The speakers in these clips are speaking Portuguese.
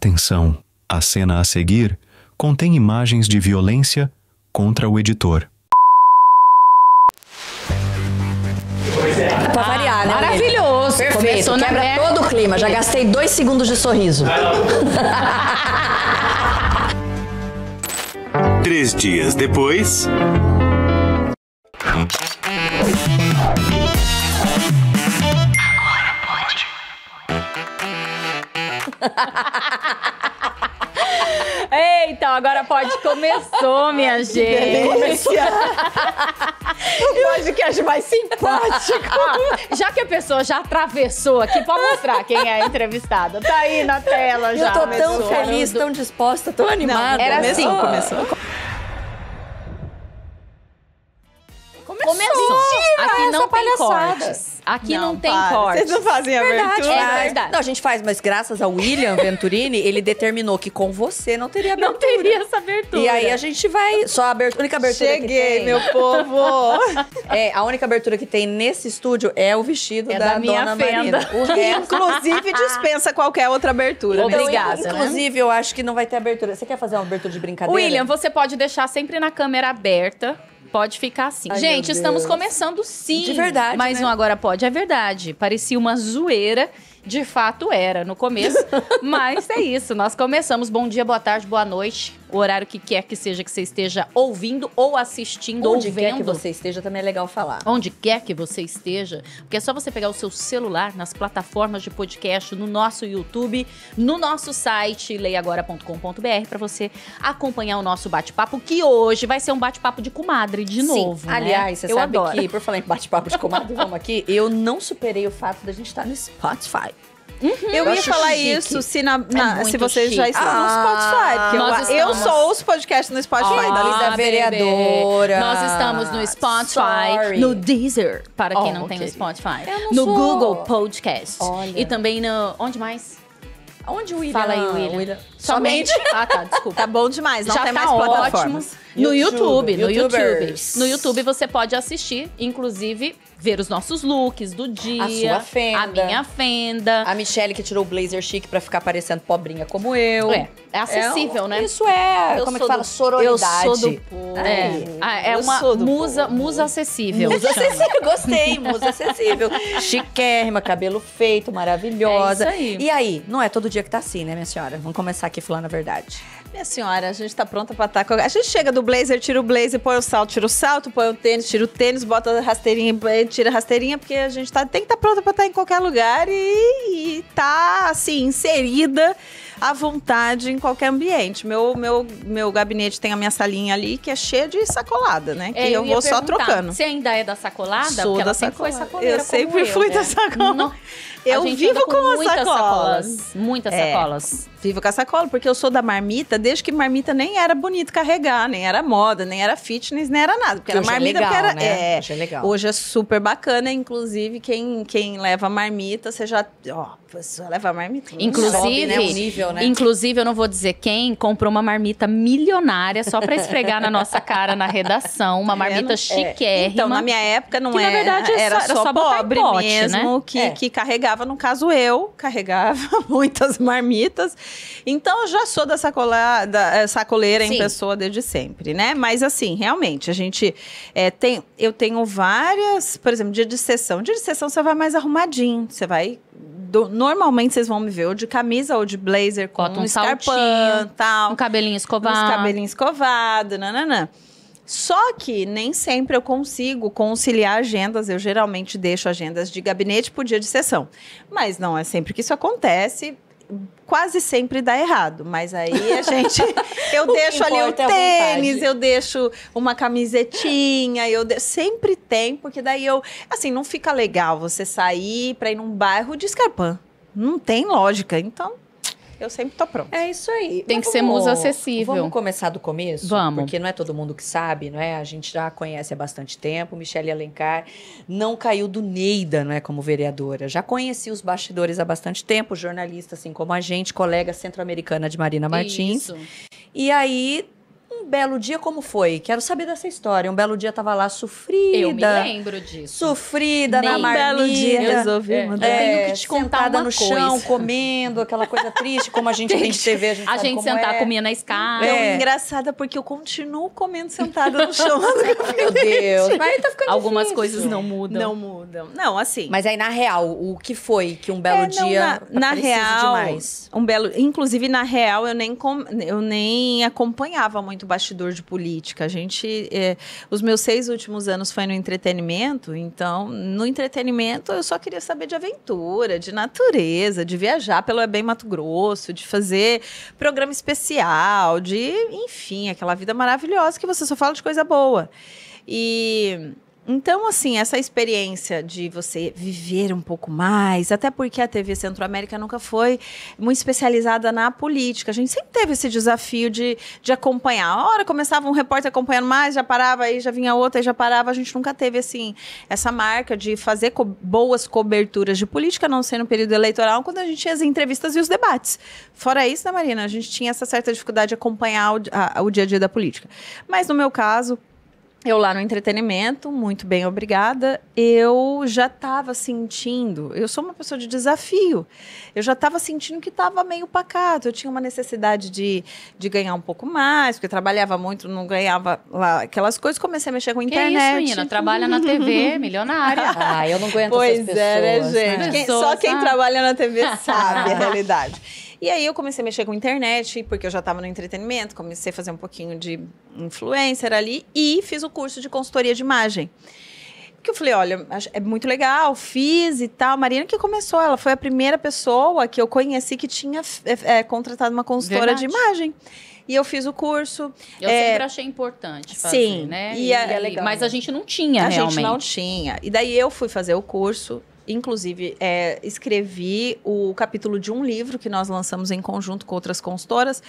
Atenção! A cena a seguir contém imagens de violência contra o editor. Pra variar, né? Maravilhoso. Perfeito, quebra todo o clima. Já gastei 2 segundos de sorriso. 3 dias depois... Eita, agora pode. Começou, minha gente. O podcast mais simpático. Já que a pessoa já atravessou aqui, pode mostrar quem é a entrevistada. Tá aí na tela já. Eu tô tão feliz, tão disposta, tão animada. Era assim. Começou. Começou. Aqui não tem cortes. Aqui não tem cortes. Vocês não fazem abertura? É verdade. Não, a gente faz, mas graças ao William Venturini, ele determinou que com você não teria abertura. Não teria essa abertura. E aí a gente vai... Só a única abertura que Cheguei, tem... meu povo! A única abertura que tem nesse estúdio é o vestido da minha Dona fenda. Marina. O resto... Inclusive, dispensa qualquer outra abertura. Obrigada. Né? Obrigada, Inclusive, eu acho que não vai ter abertura. Você quer fazer uma abertura de brincadeira? William, você pode deixar sempre na câmera aberta. Pode ficar assim. Ai, gente, meu estamos Deus. começando sim. De verdade, Mais né? um Agora Pode. É verdade. Parecia uma zoeira. De fato era no começo. Mas é isso. Nós começamos. Bom dia, boa tarde, boa noite. O horário que quer que seja que você esteja ouvindo ou assistindo Onde ou quer vendo. que você esteja, também é legal falar. Onde quer que você esteja, porque é só você pegar o seu celular nas plataformas de podcast, no nosso YouTube, no nosso site leiagora.com.br para você acompanhar o nosso bate-papo, que hoje vai ser um bate-papo de comadre de novo, né? Aliás, você Eu sabe adoro. que, por falar em bate-papo de comadre, vamos aqui, eu não superei o fato da gente estar no Spotify. Eu ia acho falar chique. isso se muito vocês já chique. estão no Spotify. Porque Nós eu estamos. sou os podcasts no Spotify da Lisa da vereadora. Nós estamos no Spotify, Sorry. no Deezer, para quem Oh, não tem o ok. Spotify. Eu não No sou. Google Podcast. Olha. E também no... Onde mais? Onde o William? Fala aí, William. Somente. Ah, tá, desculpa. Tá bom demais, não Já tem tá mais plataformas. ótimo. No YouTube, no YouTube. YouTubers. No YouTube você pode assistir, inclusive, ver os nossos looks do dia. A sua fenda. A minha fenda. A Michelle que tirou o blazer chique pra ficar parecendo pobrinha como eu. É acessível, né? Isso é, Eu como é sou que fala? do- Sororidade. Eu sou do povo. É Eu uma sou do musa acessível. Musa chama. acessível, gostei, musa acessível. Chiquérrima, cabelo feito, maravilhosa. É isso aí. E aí, não é todo dia que tá assim, né, minha senhora? Vamos começar aqui falando a verdade. Minha senhora, a gente tá pronta pra estar... A gente chega do blazer, tira o blazer, põe o salto, tira o salto, põe o tênis, tira o tênis, bota a rasteirinha, tira a rasteirinha, porque a gente tem que estar pronta pra estar em qualquer lugar e tá, assim, inserida à vontade em qualquer ambiente. Meu gabinete tem a minha salinha ali, que é cheia de sacolada, né? Que eu ia vou só perguntar, trocando. Você ainda é da sacolada? Sou Porque da ela sempre foi sacolada. sacoleira Eu sempre como fui né? da sacola. Não, Eu a gente vivo anda com as muitas sacolas. Muitas É. sacolas. Vivo com a sacola, porque eu sou da marmita, desde que marmita nem era bonito carregar, nem era moda, nem era fitness, nem era nada. Porque era Hoje é marmita, legal, porque era. né? Hoje é legal. Hoje é super bacana, inclusive, quem leva marmita, você já. Ó, a pessoa leva marmita. Inclusive, Sobe, né, o nível, né? inclusive, eu não vou dizer quem, comprou uma marmita milionária só pra esfregar na nossa cara na redação. Uma marmita chiquérrima. Então, na minha época, não Que, na verdade, era era só só botar em pobre pote, mesmo né? que carregava. No caso, eu carregava muitas marmitas. Então, eu já sou da sacoleira Sim. em pessoa desde sempre, né? Mas, assim, realmente, a gente eu tenho várias... Por exemplo, dia de sessão. Dia de sessão, você vai mais arrumadinho. Você vai... Normalmente, vocês vão me ver ou de camisa ou de blazer com Bota um escarpão, saltinho, tal. um cabelinho escovado. Uns cabelinhos escovados, nananã. Só que nem sempre eu consigo conciliar agendas. Eu geralmente deixo agendas de gabinete pro dia de sessão. Mas não é sempre que isso acontece. Quase sempre dá errado. Mas aí a gente... Eu deixo ali o importa é a tênis, vontade. eu deixo uma camisetinha, sempre tem, porque daí assim, não fica legal você sair pra ir num bairro de escarpão. Não tem lógica. Então, eu sempre tô pronta. É isso aí. Tem Mas que ser vamos- musa acessível. Vamos começar do começo? Vamos. Porque não é todo mundo que sabe, não é? A gente já conhece há bastante tempo. Michelle Alencar não caiu do Neida, não é? Como vereadora. Já conheci os bastidores há bastante tempo, jornalista assim como a gente, colega centro-americana de Marina Martins. Isso. E aí, um belo dia, como foi? Quero saber dessa história. Um belo dia tava lá sofrida. Eu me lembro disso. Sofrida Nem na um marmita. belo dia resolvi mudar. Eu tenho que te contar sentada uma no chão, coisa. comendo, aquela coisa triste, como a gente tem de TV, a gente A sabe gente como sentar, é. comia na escada. Então, engraçada porque eu continuo comendo sentada no chão. Meu Deus, mas aí tá ficando Algumas difícil. coisas não mudam. Não mudam. Não, assim. Mas aí, na real, o que foi que um belo não, dia na precisa real, demais? Inclusive, na real, eu nem acompanhava muito bastidor de política. Os meus 6 últimos anos foi no entretenimento, então, no entretenimento, eu só queria saber de aventura, de natureza, de viajar pelo Ebem Mato Grosso, de fazer programa especial, enfim, aquela vida maravilhosa que você só fala de coisa boa. Então, assim, essa experiência de você viver um pouco mais, até porque a TV Centro-América nunca foi muito especializada na política. A gente sempre teve esse desafio de acompanhar. A hora começava um repórter acompanhando mais, já parava, aí já vinha outra, aí já parava. A gente nunca teve, assim, essa marca de fazer boas coberturas de política, a não ser no período eleitoral, quando a gente tinha as entrevistas e os debates. Fora isso, né, Marina? A gente tinha essa certa dificuldade de acompanhar o dia a dia da política. Mas, no meu caso, eu lá no entretenimento, muito bem, obrigada, eu já estava sentindo, eu sou uma pessoa de desafio, eu já estava sentindo que estava meio pacato, eu tinha uma necessidade de ganhar um pouco mais, porque eu trabalhava muito, não ganhava lá aquelas coisas, comecei a mexer com a Que internet. isso, menina? Trabalha na TV, milionária. Ah, eu não aguento Pois essas pessoas. é, né, gente? né? Só quem sabe. trabalha na TV sabe a realidade. E aí eu comecei a mexer com internet, porque eu já estava no entretenimento, comecei a fazer um pouquinho de influencer ali e fiz o curso de consultoria de imagem. Porque eu falei, olha, é muito legal, fiz e tal. Marina que começou, ela foi a primeira pessoa que eu conheci que tinha contratado uma consultora de imagem. E eu fiz o curso. Eu sempre achei importante fazer, sim, né? e é legal, mas né? a gente não tinha, A realmente. gente não tinha. E daí eu fui fazer o curso. Inclusive, escrevi o capítulo de um livro que nós lançamos em conjunto com outras consultoras,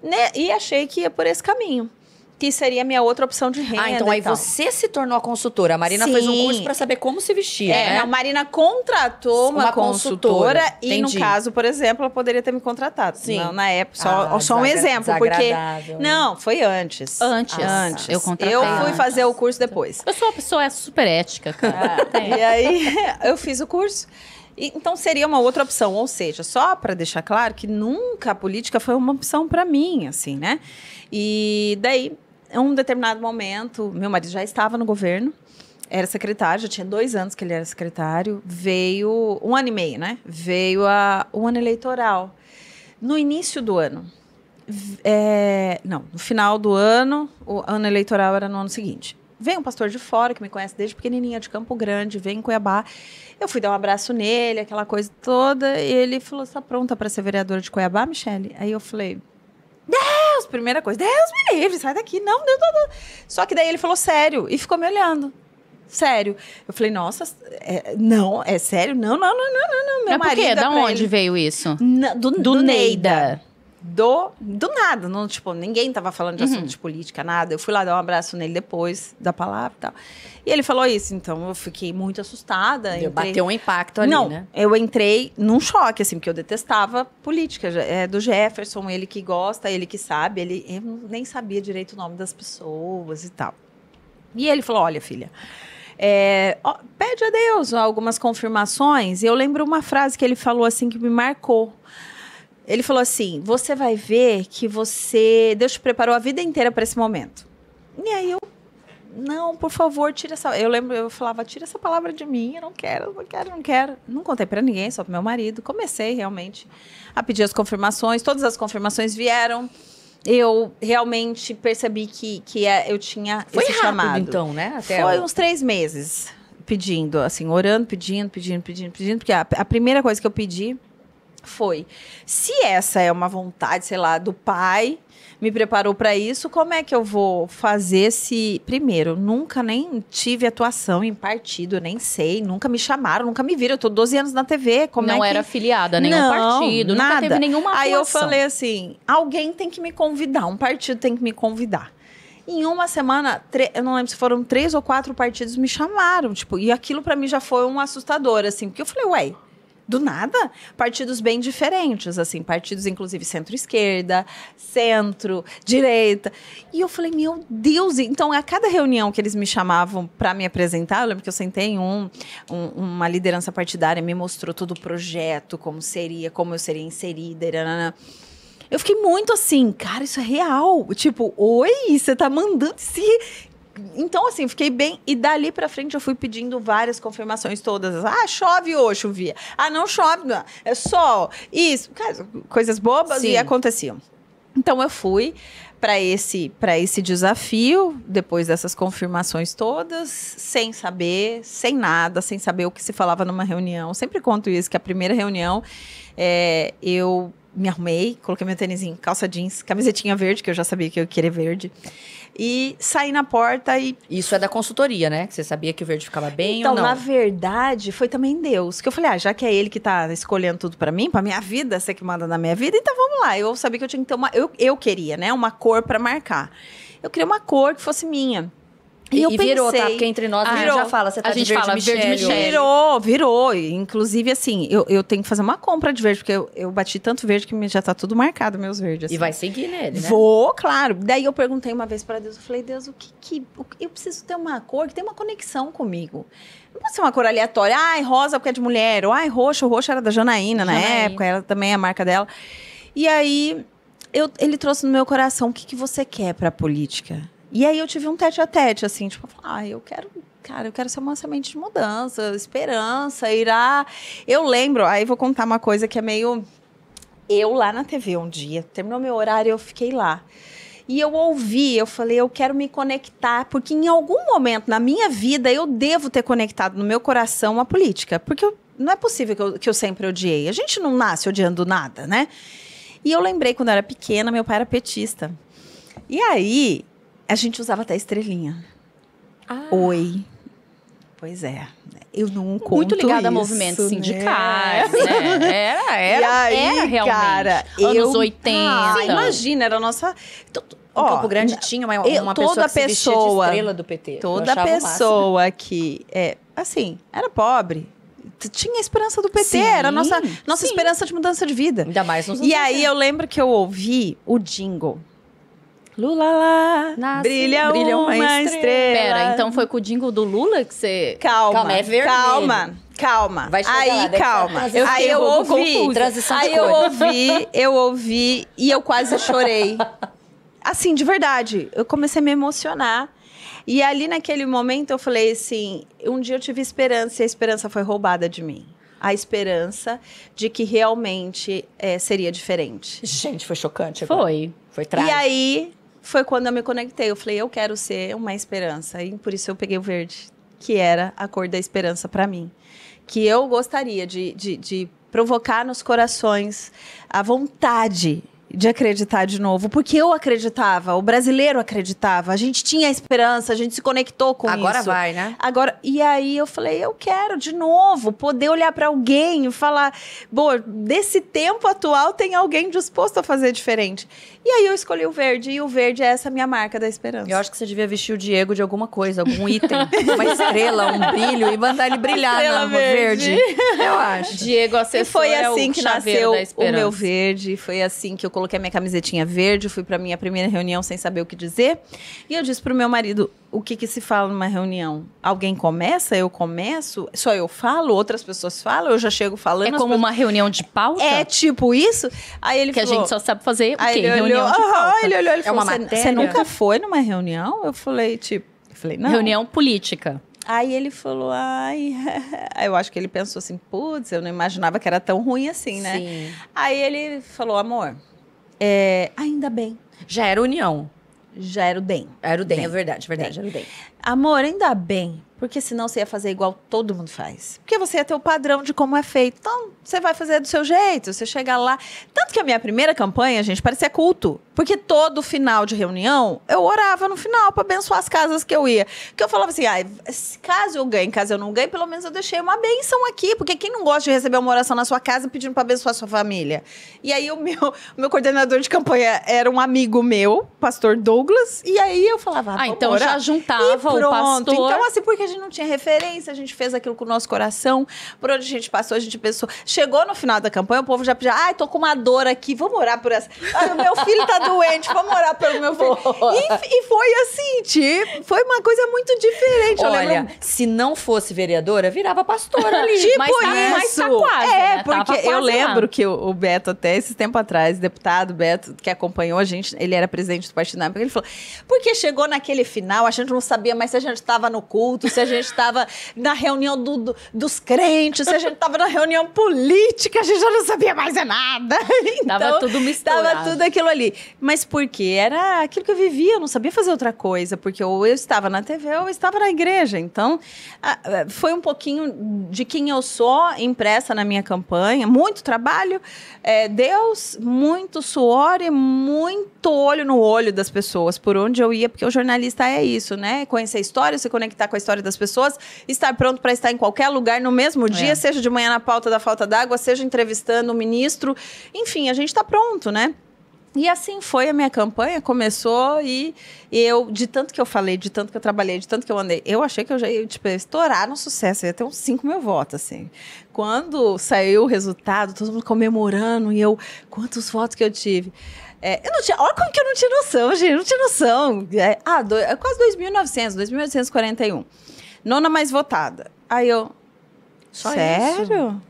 né? E achei que ia por esse caminho, que seria a minha outra opção de renda. Ah, então aí e tal. você se tornou a consultora. A Marina Sim. fez um curso para saber como se vestia, né? A Marina contratou uma consultora e, Entendi. no caso, por exemplo, ela poderia ter me contratado. Sim. Não, na época, só um exemplo, porque... desagradável, né? Não, foi antes. Antes. Eu contratei Eu fui antes. fazer o curso depois. Eu sou uma pessoa super ética, cara. E aí, eu fiz o curso. Então, seria uma outra opção. Ou seja, só para deixar claro que nunca a política foi uma opção para mim, assim, né? E daí, em um determinado momento, meu marido já estava no governo, era secretário, já tinha 2 anos que ele era secretário, veio, 1 ano e meio, né? Veio o ano eleitoral. No início do ano. Não, no final do ano, o ano eleitoral era no ano seguinte. Vem um pastor de fora, que me conhece desde pequenininha, de Campo Grande, vem em Cuiabá. Eu fui dar um abraço nele, aquela coisa toda, e ele falou, você tá pronta para ser vereadora de Cuiabá, Michele? Aí eu falei, Deus, primeira coisa, Deus me livre, sai daqui, não, Deus, não. Só que daí ele falou sério, e ficou me olhando. Sério. Eu falei, nossa, não, é sério? Não, meu Mas por quê? marido... Da pra onde ele- veio isso? Do Neida. Do nada, não, tipo, ninguém tava falando de assunto de política, nada. Eu fui lá dar um abraço nele depois da palavra e tal. E ele falou isso, então eu fiquei muito assustada. Bateu um impacto ali, Não, né? eu entrei num choque, assim, porque eu detestava política. Do Jefferson, ele que gosta, ele que sabe, eu nem sabia direito o nome das pessoas e tal. E ele falou, olha, filha, pede a Deus algumas confirmações. E eu lembro uma frase que ele falou, assim, que me marcou. Ele falou assim, você vai ver que Deus te preparou a vida inteira para esse momento. E aí não, por favor, tira essa... Eu falava, tira essa palavra de mim, eu não quero. Não contei para ninguém, só pro meu marido. Comecei realmente a pedir as confirmações, todas as confirmações vieram. Eu realmente percebi que eu tinha Foi esse rápido, chamado. então, né? Até Foi uns 3 meses pedindo, assim, orando, pedindo, porque a primeira coisa que eu pedi foi, se essa é uma vontade, sei lá, do pai, me preparou para isso, como é que eu vou fazer se... Primeiro, nunca nem tive atuação em partido, nem sei, nunca me chamaram, nunca me viram, eu tô 12 anos na TV, como não é que... era afiliada a nenhum partido, nunca nada. teve nenhuma atuação. Aí eu falei assim, alguém tem que me convidar, um partido tem que me convidar. Em uma semana, eu não lembro se foram 3 ou 4 partidos me chamaram, tipo, e aquilo para mim já foi um assustador, assim, porque eu falei, do nada, partidos bem diferentes, assim, partidos inclusive centro-esquerda, centro, direita. E eu falei, meu Deus, então a cada reunião que eles me chamavam para me apresentar, eu lembro que eu sentei em uma liderança partidária, me mostrou todo o projeto, como eu seria inserida, eu fiquei muito assim, cara, isso é real. Tipo, oi, você tá mandando esse... Então, assim, fiquei bem... E dali pra frente eu fui pedindo várias confirmações todas. Ah, chove hoje, chovia. Ah, não chove, não. É sol. Isso. Coisas bobas. Sim. E aconteciam. Então, eu fui para esse desafio, depois dessas confirmações todas, sem saber, sem nada, sem saber o que se falava numa reunião. Sempre conto isso, que a primeira reunião, eu me arrumei, coloquei meu tênisinho, calça jeans, camisetinha verde, que eu já sabia que eu queria verde. E saí na porta e... Isso é da consultoria, né? Que você sabia que o verde ficava bem então, ou não? Na verdade, foi também Deus. Que eu falei, já que é ele que tá escolhendo tudo pra mim, pra minha vida, você que manda na minha vida, então vamos lá. Eu sabia que eu tinha que ter eu queria, né? Uma cor pra marcar. Eu queria uma cor que fosse minha. E eu virou, tá? Porque entre nós a gente já fala, você tá de verde Michele. Virou. Inclusive, assim, eu tenho que fazer uma compra de verde, porque eu bati tanto verde que já tá tudo marcado, meus verdes. Assim. E vai seguir nele, né? Vou, claro. Daí eu perguntei uma vez pra Deus, eu falei, Deus, eu preciso ter uma cor que tem uma conexão comigo. Não pode ser uma cor aleatória. Ai, rosa porque é de mulher. Ou ai, roxo. O roxo era da Janaína na época, ela também é a marca dela. E aí, ele trouxe no meu coração, o que você quer pra política? E aí eu tive um tete-a-tete, assim, tipo, eu quero ser uma semente de mudança, esperança, irá... Eu lembro, aí vou contar uma coisa que é meio... Eu lá na TV um dia, terminou meu horário, eu fiquei lá. E eu ouvi, eu falei, eu quero me conectar, porque em algum momento na minha vida eu devo ter conectado no meu coração a política, porque não é possível que eu sempre odiei. A gente não nasce odiando nada, né? E eu lembrei, quando eu era pequena, meu pai era petista. E aí... A gente usava até estrelinha. Oi. Pois é. Eu não conto muito ligada isso, a movimentos sindicais, né? Era realmente. Cara, anos 80. Imagina, era a nossa... Em Campo Grande tinha uma pessoa que se vestia de estrela do PT. Toda pessoa que... assim, era pobre. Tinha a esperança do PT. Sim, era a nossa esperança de mudança de vida. Ainda mais nos anos E aí, eu lembro que eu ouvi o jingle. Lula lá, brilha uma estrela. Pera, então foi com o jingle do Lula que você... Calma, é vermelho. Calma. Vai chegar aí, lá, calma. Aí eu ouvi. Transição de aí eu ouvi e eu quase chorei. Assim, de verdade. Eu comecei a me emocionar. E ali, naquele momento, eu falei assim... Um dia eu tive esperança e a esperança foi roubada de mim. A esperança de que realmente seria diferente. Gente, foi chocante agora. Foi trágico. E aí... Foi quando eu me conectei. Eu falei, eu quero ser uma esperança. E por isso eu peguei o verde, que era a cor da esperança para mim. Que eu gostaria de provocar nos corações a vontade de acreditar de novo. Porque eu acreditava, o brasileiro acreditava. A gente tinha a esperança, a gente se conectou com isso. Agora vai, né? E aí eu falei, eu quero de novo poder olhar para alguém e falar, desse tempo atual tem alguém disposto a fazer diferente. E aí eu escolhi o verde, e o verde é essa minha marca da esperança. Eu acho que você devia vestir o Diego de alguma coisa, algum item, uma estrela, um brilho, e mandar ele brilhar no verde. Eu acho. Diego, assessor, e foi assim que nasceu o meu verde, foi assim que eu coloquei a minha camisetinha verde, fui pra minha primeira reunião sem saber o que dizer, e eu disse pro meu marido, o que se fala numa reunião? Alguém começa, eu começo, só eu falo, outras pessoas falam, eu já chego falando. É como uma reunião de pauta? É tipo isso? Aí ele falou... Que a gente só sabe fazer o quê? Reunião de pauta. Ele olhou, ele falou, você nunca foi numa reunião? Eu falei, não. Reunião política. Aí ele falou, eu acho que ele pensou assim, putz, eu não imaginava que era tão ruim assim, né? Sim. Aí ele falou, amor, ainda bem. Já era união. Já era o DEM. Era o DEM, é verdade, era o DEM. Amor, ainda bem, porque senão você ia fazer igual todo mundo faz. Porque você ia ter o padrão de como é feito. Então, você vai fazer do seu jeito, você chega lá. Tanto que a minha primeira campanha, gente, parecia culto. Porque todo final de reunião, eu orava no final para abençoar as casas que eu ia. Porque eu falava assim, caso eu ganhe, caso eu não ganhe, pelo menos eu deixei uma bênção aqui. Porque quem não gosta de receber uma oração na sua casa pedindo para abençoar a sua família? E aí o meu coordenador de campanha era um amigo meu, pastor Douglas. E aí eu falava, então orar. Já juntava e pronto. o pastor. Então, assim, porque gente não tinha referência, a gente fez aquilo com o nosso coração, por onde a gente passou, a gente pensou. Chegou no final da campanha, o povo já pedia, tô com uma dor aqui, vamos orar por essa. O meu filho tá doente, vamos orar pelo meu filho. E foi assim, tipo, foi uma coisa muito diferente. Olha, se não fosse vereadora, virava pastora ali. Tipo mas isso. tá quase, né? Porque Tava eu quase lembro lá. que o Beto, até esse tempo atrás, deputado Beto, que acompanhou a gente, ele era presidente do partido na época, ele falou, porque chegou naquele final, a gente não sabia mais se a gente estava no culto, se a gente estava na reunião dos crentes, se a gente estava na reunião política, a gente já não sabia mais nada. Tava tudo misturado. Tava tudo aquilo ali. Mas por quê? Era aquilo que eu vivia, eu não sabia fazer outra coisa, porque ou eu estava na TV ou eu estava na igreja. Então, foi um pouquinho de quem eu sou impressa na minha campanha, muito trabalho, Deus, muito suor e muito olho no olho das pessoas, por onde eu ia, porque o jornalista é isso, né? Conhecer a história, se conectar com a história das pessoas, estar pronto para estar em qualquer lugar no mesmo dia, seja de manhã na pauta da falta d'água, seja entrevistando o ministro, enfim, a gente está pronto, né? E assim foi a minha campanha, começou e eu, de tanto que eu falei, de tanto que eu trabalhei, de tanto que eu andei, eu achei que eu já ia, tipo, estourar no sucesso, ia ter uns 5 mil votos, assim. Quando saiu o resultado, todo mundo comemorando, e eu, quantos votos que eu tive? Eu não tinha, olha como que eu não tinha noção, gente, não tinha noção. Quase 2.900, 2.841. Nona mais votada. Aí eu, Só sério? isso?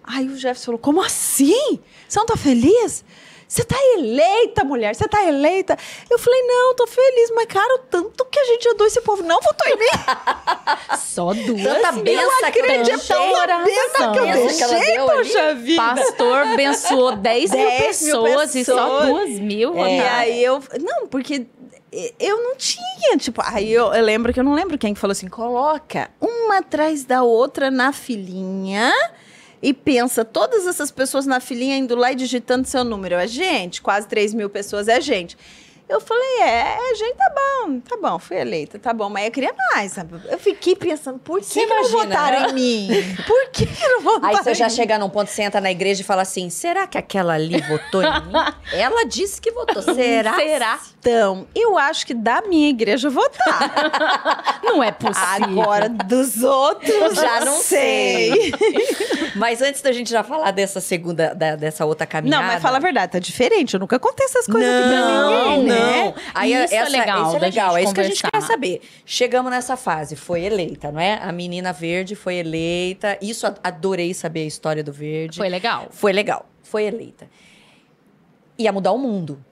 Aí o Jefferson falou, como assim? Você não tá feliz? Você tá eleita, mulher, você tá eleita. Eu falei, não, tô feliz, mas, cara, o tanto que a gente andou, esse povo não votou em mim. Só 2 Tanta mil. benção que eu Acredito, tanta benção que eu Benção que ela deixei, deu ali. poxa vida. Pastor abençoou 10 mil 10 mil pessoas e só pessoas. 2 mil E votaram. aí eu... Não, porque eu não tinha, tipo... Aí eu lembro que eu não lembro quem que falou assim, coloca uma atrás da outra na filinha... E pensa, todas essas pessoas na filinha indo lá e digitando seu número. É gente, quase 3 mil pessoas é gente. Eu falei, gente, tá bom, fui eleita, tá bom. Mas eu queria mais, sabe? Eu fiquei pensando, por que, que não imagina, votaram né? em mim? Por que não votaram Aí você já em mim? chega num ponto, você entra na igreja e fala assim, será que aquela ali votou em mim? Ela disse que votou, será? Será? Então, eu acho que da minha igreja votar. Não é possível. Agora, dos outros, Já não sei. sei. Mas antes da gente já falar dessa segunda, dessa outra caminhada... Não, mas fala a verdade, tá diferente. Eu nunca contei essas coisas aqui pra ninguém, né? Não. Aí Isso é legal isso é da legal, gente é isso que a gente conversar. quer saber. Chegamos nessa fase, foi eleita, não é? A menina verde foi eleita. Isso, adorei saber a história do verde. Foi legal. Foi legal, foi eleita. Ia mudar o mundo.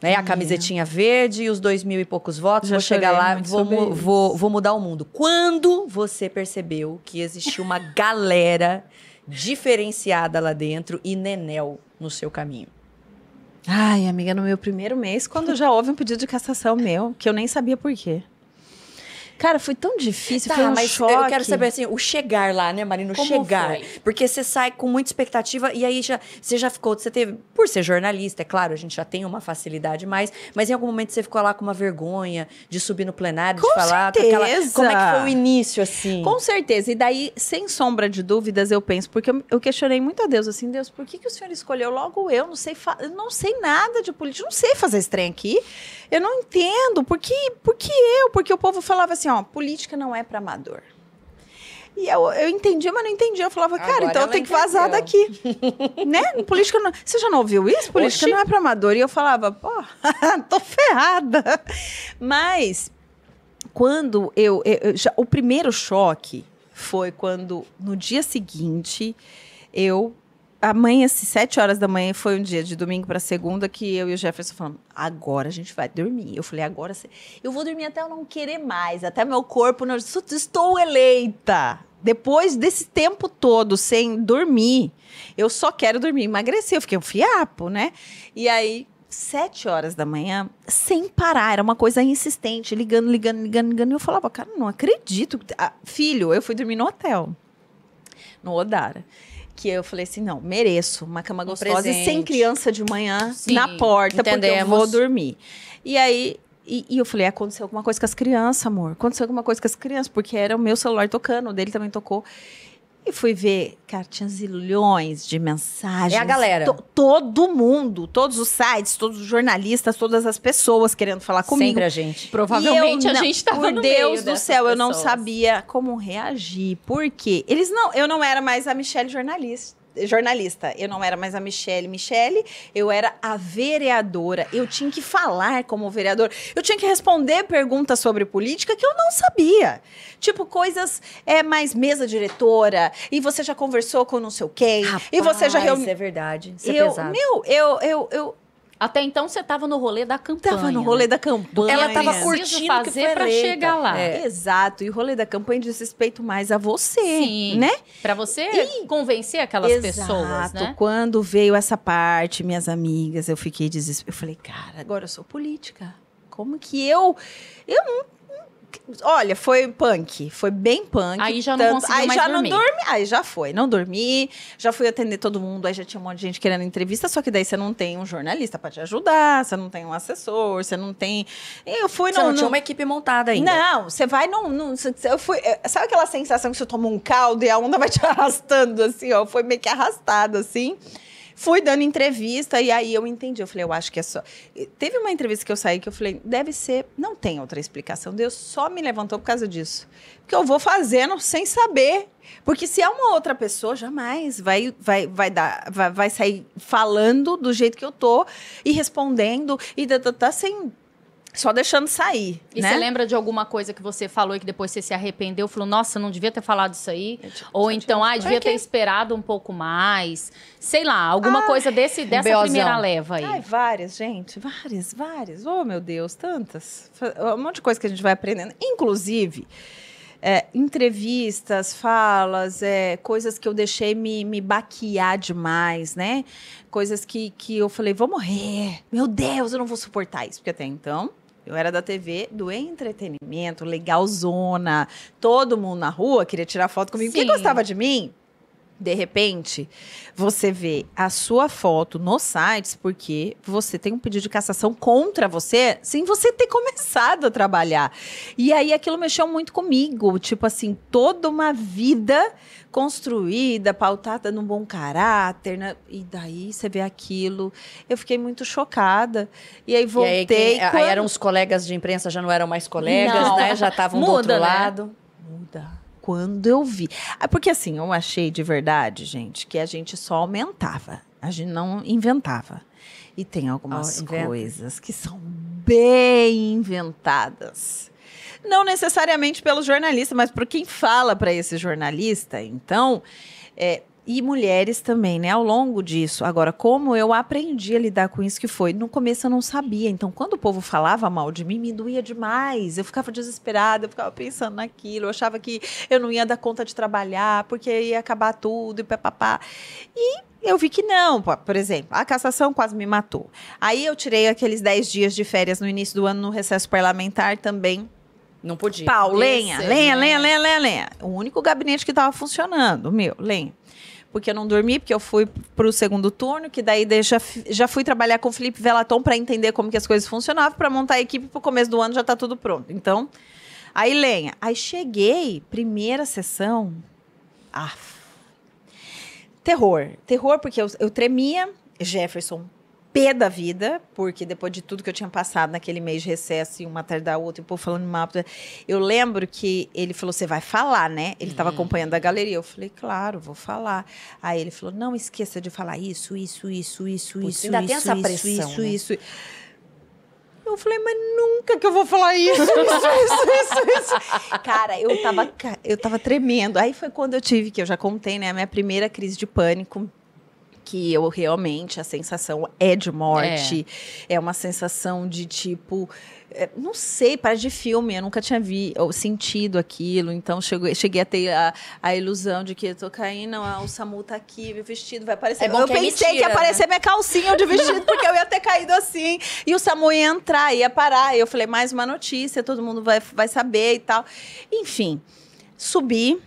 Né? A camisetinha verde e os 2.000 e poucos votos. Já Vou chegar chorei lá, muito sobre isso. vou mudar o mundo. Quando você percebeu que existia uma galera diferenciada lá dentro e Nenel no seu caminho? Ai, amiga, no meu primeiro mês, quando já houve um pedido de cassação meu, que eu nem sabia por quê. Cara, foi tão difícil, foi um mas choque. eu quero saber assim, o chegar lá, né, Marina? O Como chegar. foi? Porque você sai com muita expectativa e aí você já ficou, você teve, por ser jornalista, é claro, a gente já tem uma facilidade mais, mas em algum momento você ficou lá com uma vergonha de subir no plenário, de Com falar certeza. como é que foi o início, assim? Com certeza. E daí, sem sombra de dúvidas, eu penso, porque eu questionei muito a Deus, assim, Deus, por que o senhor escolheu logo eu? Eu não sei nada de política, eu não sei fazer esse trem aqui. Eu não entendo. Por que eu? Porque o povo falava assim, ó, política não é para amador. E eu entendia, mas não entendia. Eu falava, cara, Agora então eu ela tenho que vazar entendeu. daqui. Né? Política não... Você já não ouviu isso? Política Oxi. não é para amador. E eu falava, pô, tô ferrada. Mas, quando o primeiro choque foi quando, no dia seguinte, amanhã, 7 horas da manhã, foi um dia de domingo para segunda que eu e o Jefferson falamos, agora a gente vai dormir. Eu falei, agora eu vou dormir até eu não querer mais, até meu corpo, não, estou eleita. Depois desse tempo todo sem dormir, eu só quero dormir, emagrecer. Eu fiquei um fiapo, né? E aí, 7 horas da manhã, sem parar, era uma coisa insistente, ligando. E eu falava, cara, não acredito. Filho, eu fui dormir no hotel, no Odara. Que eu falei assim, não, mereço uma cama gostosa e sem presente. criança de manhã Sim, na porta, porque eu entendemos. vou dormir. E aí, e eu falei, aconteceu alguma coisa com as crianças, amor. Aconteceu alguma coisa com as crianças, porque era o meu celular tocando, o dele também tocou. E fui ver, cara, tinha zilhões de mensagens. É a galera. Todo mundo, todos os sites, todos os jornalistas, todas as pessoas querendo falar comigo. Sempre a gente. Provavelmente E eu a gente estava no meio Por Deus do dessas céu, eu não pessoas. sabia como reagir. Por quê? Eu não era mais a Michelle jornalista. Eu não era mais a Michelle, eu era a vereadora. Eu tinha que falar como vereadora. Eu tinha que responder perguntas sobre política que eu não sabia. Tipo, coisas, mais mesa diretora, e você já conversou com não sei quem, e você já reuniu. Isso é verdade. Isso é pesado. Eu Até então você tava no rolê da campanha. tava no rolê da campanha. Ela tava Preciso curtindo fazer que foi pra eleita. chegar lá. É. Exato, e o rolê da campanha diz respeito mais a você, Sim. né? Pra você convencer aquelas pessoas, né? Quando veio essa parte, minhas amigas, eu fiquei desesperada. Eu falei, cara, agora eu sou política. Como que eu não... Olha, foi punk, foi bem punk. Aí já não conseguiu aí mais já dormir. não dormi, aí já foi, não dormi, já fui atender todo mundo, aí já tinha um monte de gente querendo entrevista, só que daí você não tem um jornalista pra te ajudar, você não tem um assessor, você não tem... Eu fui Você não tinha uma equipe montada ainda. Não, você vai eu fui, sabe aquela sensação que você toma um caldo e a onda vai te arrastando assim, ó, foi meio que arrastada assim. Fui dando entrevista e aí eu entendi. Eu falei, eu acho que é só... Teve uma entrevista que eu saí que eu falei, deve ser... Não tem outra explicação. Deus só me levantou por causa disso. Porque eu vou fazendo sem saber. Porque se é uma outra pessoa, jamais vai sair falando do jeito que eu tô e respondendo e sem... Só deixando sair, E né? você lembra de alguma coisa que você falou e que depois você se arrependeu? Falou, nossa, não devia ter falado isso aí? Ou então, devia ter esperado um pouco mais. Sei lá, alguma coisa dessa beozão. primeira leva aí. Ai, várias, gente. Várias. Oh, meu Deus, tantas. Um monte de coisa que a gente vai aprendendo. Inclusive, entrevistas, falas, coisas que eu deixei me baquear demais, né? Coisas que eu falei, vou morrer. Meu Deus, eu não vou suportar isso. Porque até então... Eu era da TV do entretenimento, legalzona. Todo mundo na rua queria tirar foto comigo. Sim. Quem gostava de mim? De repente, você vê a sua foto nos sites porque você tem um pedido de cassação contra você sem você ter começado a trabalhar. E aí aquilo mexeu muito comigo. Tipo assim, toda uma vida construída, pautada num bom caráter, né? E daí você vê aquilo. Eu fiquei muito chocada. E aí voltei. Aí eram os colegas de imprensa, já não eram mais colegas, Não. né? Já estavam do outro Muda, né? lado. Muda. Quando eu vi. Porque assim, eu achei de verdade, gente, que a gente só aumentava. A gente não inventava. E tem algumas inventa. coisas que são bem inventadas. Não necessariamente pelos jornalistas, mas por quem fala para esse jornalista. Então, e mulheres também, né? Ao longo disso. Agora, como eu aprendi a lidar com isso que foi? No começo eu não sabia. Então, quando o povo falava mal de mim, me doía demais. Eu ficava desesperada, eu ficava pensando naquilo. Eu achava que eu não ia dar conta de trabalhar, porque ia acabar tudo e papapá. E eu vi que não. Por exemplo, a cassação quase me matou. Aí eu tirei aqueles 10 dias de férias no início do ano, no recesso parlamentar também. Não podia. Pau, lenha. né? O único gabinete que estava funcionando, o meu, lenha. Porque eu não dormi, porque eu fui pro segundo turno, que daí já fui trabalhar com o Felipe Velaton para entender como que as coisas funcionavam, para montar a equipe pro começo do ano já tá tudo pronto. Então, aí lenha. Aí cheguei, primeira sessão, terror. Terror porque eu tremia, Jefferson, pé da vida, porque depois de tudo que eu tinha passado naquele mês de recesso, e uma atrás da outra, e o povo falando mal. Eu lembro que ele falou, você vai falar, né? Ele estava acompanhando a galeria. Eu falei, claro, vou falar. Aí ele falou, não esqueça de falar isso. Ainda tem essa pressão, né? isso. Eu falei, mas nunca que eu vou falar isso. Cara, eu tava tremendo. Aí foi quando eu tive, que eu já contei, né? A minha primeira crise de pânico. Que eu realmente, a sensação é de morte, é uma sensação de tipo, não sei, parece de filme, eu nunca tinha sentido aquilo, então cheguei a ter a ilusão de que eu tô caindo, o SAMU tá aqui, meu vestido vai aparecer. É bom Eu que é pensei que mentira, ia aparecer minha calcinha de vestido, porque eu ia ter caído assim, e o SAMU ia entrar, ia parar, e eu falei, mais uma notícia, todo mundo vai saber e tal. Enfim, subi.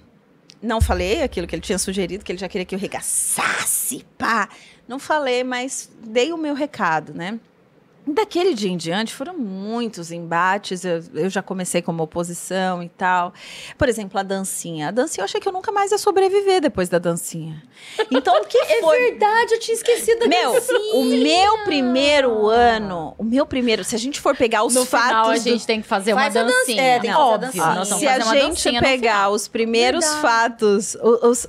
Não falei aquilo que ele tinha sugerido, que ele já queria que eu regaçasse, pá. Não falei, mas dei o meu recado, né? Daquele dia em diante, foram muitos embates. Eu já comecei como oposição e tal. Por exemplo, a dancinha. A dancinha, eu achei que eu nunca mais ia sobreviver depois da dancinha. Então, o que foi? É verdade, eu tinha esquecido da dancinha. O meu primeiro ano... O meu primeiro... Se a gente for pegar os No fatos... final, a gente tem que fazer uma Faz a dança- dancinha. é, tem que fazer a Óbvio, dancinha. nós vamos Se a fazer uma gente dancinha no pegar final. os primeiros Verdade. fatos,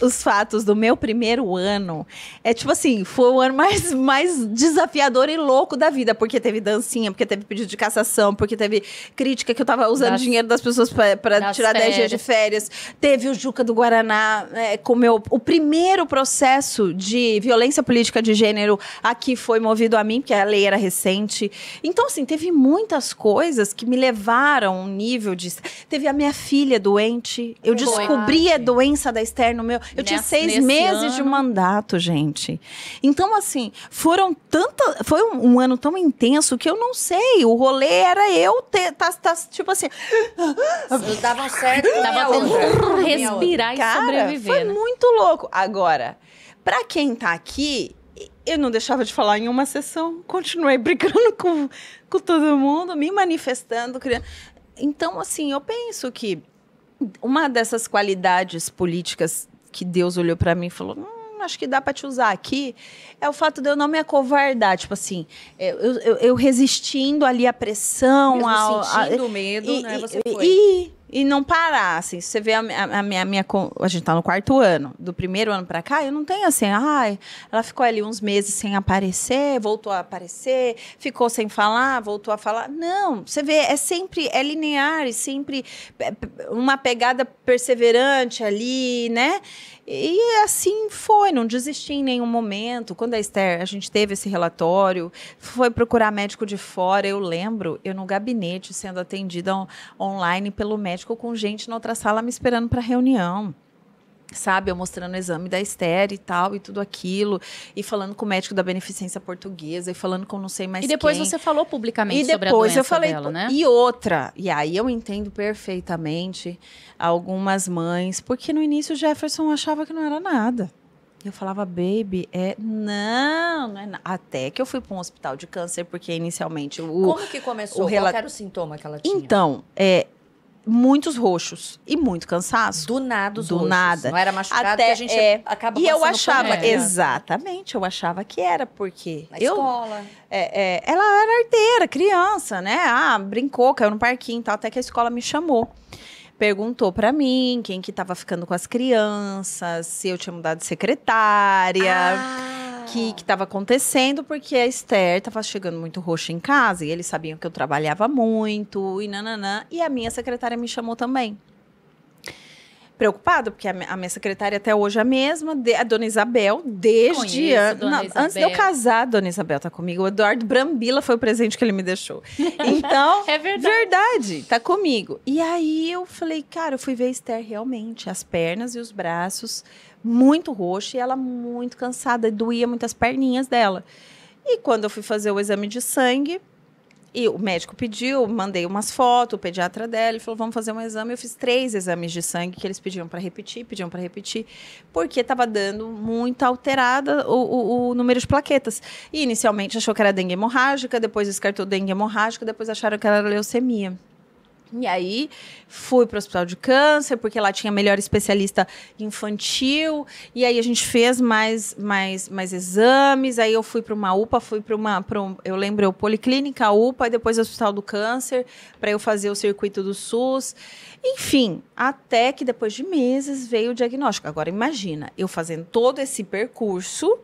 os fatos do meu primeiro ano, é tipo assim, foi o ano mais desafiador e louco da vida, porque teve dancinha, porque teve pedido de cassação, porque teve crítica que eu tava usando dinheiro das pessoas pra das tirar 10 dias de férias, teve o Juca do Guaraná, com o primeiro processo de violência política de gênero aqui foi movido a mim, porque a lei era recente. Então, assim, teve muitas coisas que me levaram a um nível de... Teve a minha filha doente, eu descobri a doença da Esther no meu... Eu tinha 6 Nesse meses de ano. mandato, gente. Então, assim, foi um ano tão intenso que eu não sei, o rolê era eu tipo assim... Davam certo, Tava tentando respirar e Cara, sobreviver, foi né? muito louco. Agora, pra quem tá aqui, eu não deixava de falar em uma sessão, continuei brincando com todo mundo, me manifestando, criando... Então, assim, eu penso que uma dessas qualidades políticas que Deus olhou pra mim e falou, acho que dá pra te usar aqui, é o fato de eu não me acovardar, tipo assim, eu resistindo ali à pressão, Mesmo sentindo o medo, né, você foi. E não parar, assim, você vê a gente tá no 4º ano, do primeiro ano pra cá, eu não tenho assim, ela ficou ali uns meses sem aparecer, voltou a aparecer, ficou sem falar, voltou a falar. Não, você vê, é linear, e sempre uma pegada perseverante ali, né? E assim foi, não desisti em nenhum momento. Quando a gente teve esse relatório, foi procurar médico de fora, eu lembro, eu no gabinete sendo atendida online pelo médico com gente na outra sala me esperando para reunião. Sabe, eu mostrando o exame da Esther e tal, e tudo aquilo, e falando com o médico da Beneficência Portuguesa, e falando com não sei mais E depois quem. você falou publicamente E sobre a depois doença eu falei, dela, né? e outra, e aí eu entendo perfeitamente algumas mães, porque no início o Jefferson achava que não era nada. Eu falava, baby, não é nada. Até que eu fui para um hospital de câncer, porque inicialmente Como que começou? Qual era o sintoma que ela tinha? Então, muitos roxos e muito cansaço. Do nada os Do roxos. nada. Não era machucado, Até, que a gente acaba E eu passando achava, pano, né? exatamente, eu achava que era, porque Na escola. ela era arteira, criança, né? Brincou, caiu no parquinho e tal, até que a escola me chamou. Perguntou pra mim quem que tava ficando com as crianças, se eu tinha mudado de secretária, que tava acontecendo, porque a Esther tava chegando muito roxa em casa, e eles sabiam que eu trabalhava muito, e nananã, e a minha secretária me chamou também. Preocupada, porque a minha secretária até hoje é a mesma, a dona Isabel, desde Conheço a dona antes de eu Isabel. casar, a dona Isabel tá comigo. O Eduardo Brambila foi o presente que ele me deixou. Então, É verdade. verdade, tá comigo. E aí eu falei, cara, eu fui ver a Esther realmente, as pernas e os braços muito roxos, e ela muito cansada, doía muito as perninhas dela. E quando eu fui fazer o exame de sangue, e o médico pediu, mandei umas fotos, o pediatra dela, ele falou, vamos fazer um exame. Eu fiz 3 exames de sangue que eles pediam para repetir, porque estava dando muito alterada o número de plaquetas. E inicialmente achou que era dengue hemorrágica, depois descartou dengue hemorrágica, depois acharam que era leucemia. E aí, fui para o hospital de câncer, porque lá tinha melhor especialista infantil. E aí, a gente fez mais exames. Aí, eu fui para uma UPA, eu lembro, Policlínica, UPA, e depois o Hospital do Câncer, para eu fazer o circuito do SUS. Enfim, até que depois de meses veio o diagnóstico. Agora, imagina, eu fazendo todo esse percurso,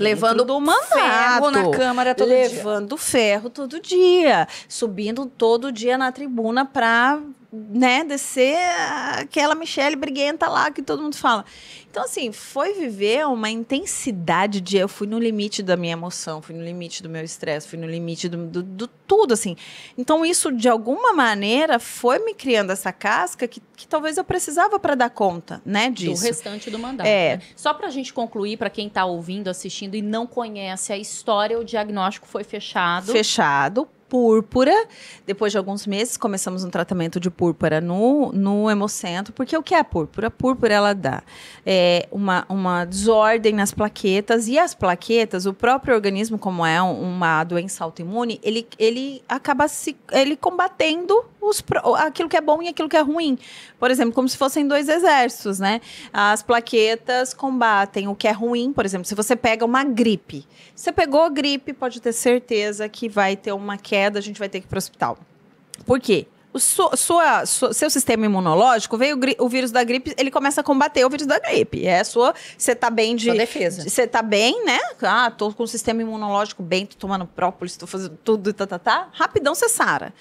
levando do mandato, ferro na Câmara todo dia. levando ferro todo dia, subindo todo dia na tribuna para, né, descer aquela Michelle briguenta lá que todo mundo fala. Então, assim, foi viver uma intensidade de... Eu fui no limite da minha emoção, fui no limite do meu estresse, fui no limite do tudo, assim. Então, isso, de alguma maneira, foi me criando essa casca que talvez eu precisava para dar conta, né, disso. Do restante do mandato. É. Né? Só pra gente concluir, pra quem tá ouvindo, assistindo e não conhece a história, o diagnóstico foi fechado. Fechado, púrpura. Depois de alguns meses, começamos um tratamento de púrpura no Hemocentro. Porque o que é a púrpura? A púrpura, ela dá uma desordem nas plaquetas. E as plaquetas, o próprio organismo, como é uma doença autoimune, ele acaba ele combatendo aquilo que é bom e aquilo que é ruim. Por exemplo, como se fossem dois exércitos, né? As plaquetas combatem o que é ruim. Por exemplo, se você pega uma gripe. Você pegou a gripe, pode ter certeza que vai ter uma queda, a gente vai ter que ir para o hospital. Por quê? Seu sistema imunológico, veio o vírus da gripe, ele começa a combater o vírus da gripe. Você tá bem de... Sua defesa. Você tá bem, né? Tô com o sistema imunológico bem, tô tomando própolis, tô fazendo tudo, rapidão você sara.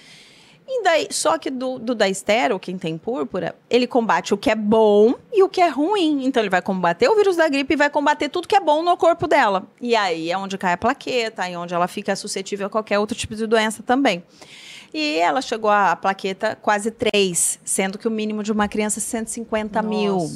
E daí, só que do Daestero, quem tem púrpura, ele combate o que é bom e o que é ruim. Então, ele vai combater o vírus da gripe e vai combater tudo que é bom no corpo dela. E aí é onde cai a plaqueta, aí é onde ela fica suscetível a qualquer outro tipo de doença também. E ela chegou a plaqueta quase 3, sendo que o mínimo de uma criança é 150 mil.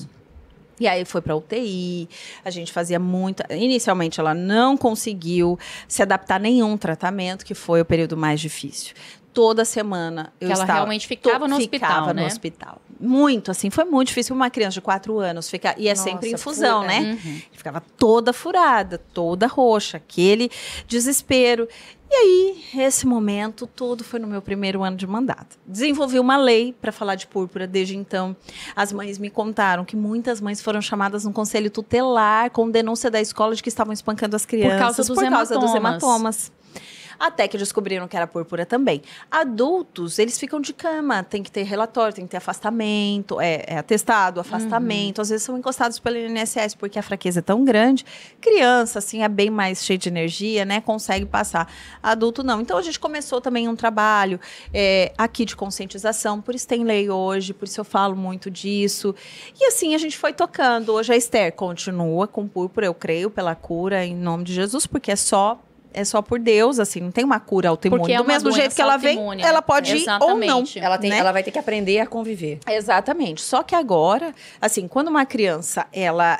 E aí foi para UTI, a gente fazia muita... Inicialmente ela não conseguiu se adaptar a nenhum tratamento, que foi o período mais difícil. Toda semana eu estava... Ela realmente ficava no hospital, ficava né? no hospital. Muito, assim, foi muito difícil uma criança de 4 anos ficar... E é sempre infusão, né? Ficava toda furada, toda roxa, aquele desespero. E aí, esse momento, tudo foi no meu primeiro ano de mandato. Desenvolvi uma lei para falar de púrpura. Desde então, as mães me contaram que muitas mães foram chamadas no conselho tutelar com denúncia da escola de que estavam espancando as crianças por causa dos hematomas. Até que descobriram que era púrpura também. Adultos, eles ficam de cama, tem que ter relatório, tem que ter afastamento, atestado, afastamento. Às vezes são encostados pelo INSS porque a fraqueza é tão grande. Criança, assim, é bem mais cheia de energia, né? Consegue passar. Adulto, não. Então, a gente começou também um trabalho aqui de conscientização. Por isso tem lei hoje, por isso eu falo muito disso. E assim, a gente foi tocando. Hoje a Esther continua com púrpura, eu creio, pela cura, em nome de Jesus, porque é só por Deus, assim, não tem uma cura autoimune. Porque do mesmo jeito que ela vem, ela pode ir ou não. Ela vai ter que aprender a conviver. Exatamente. Só que agora, assim, quando uma criança, ela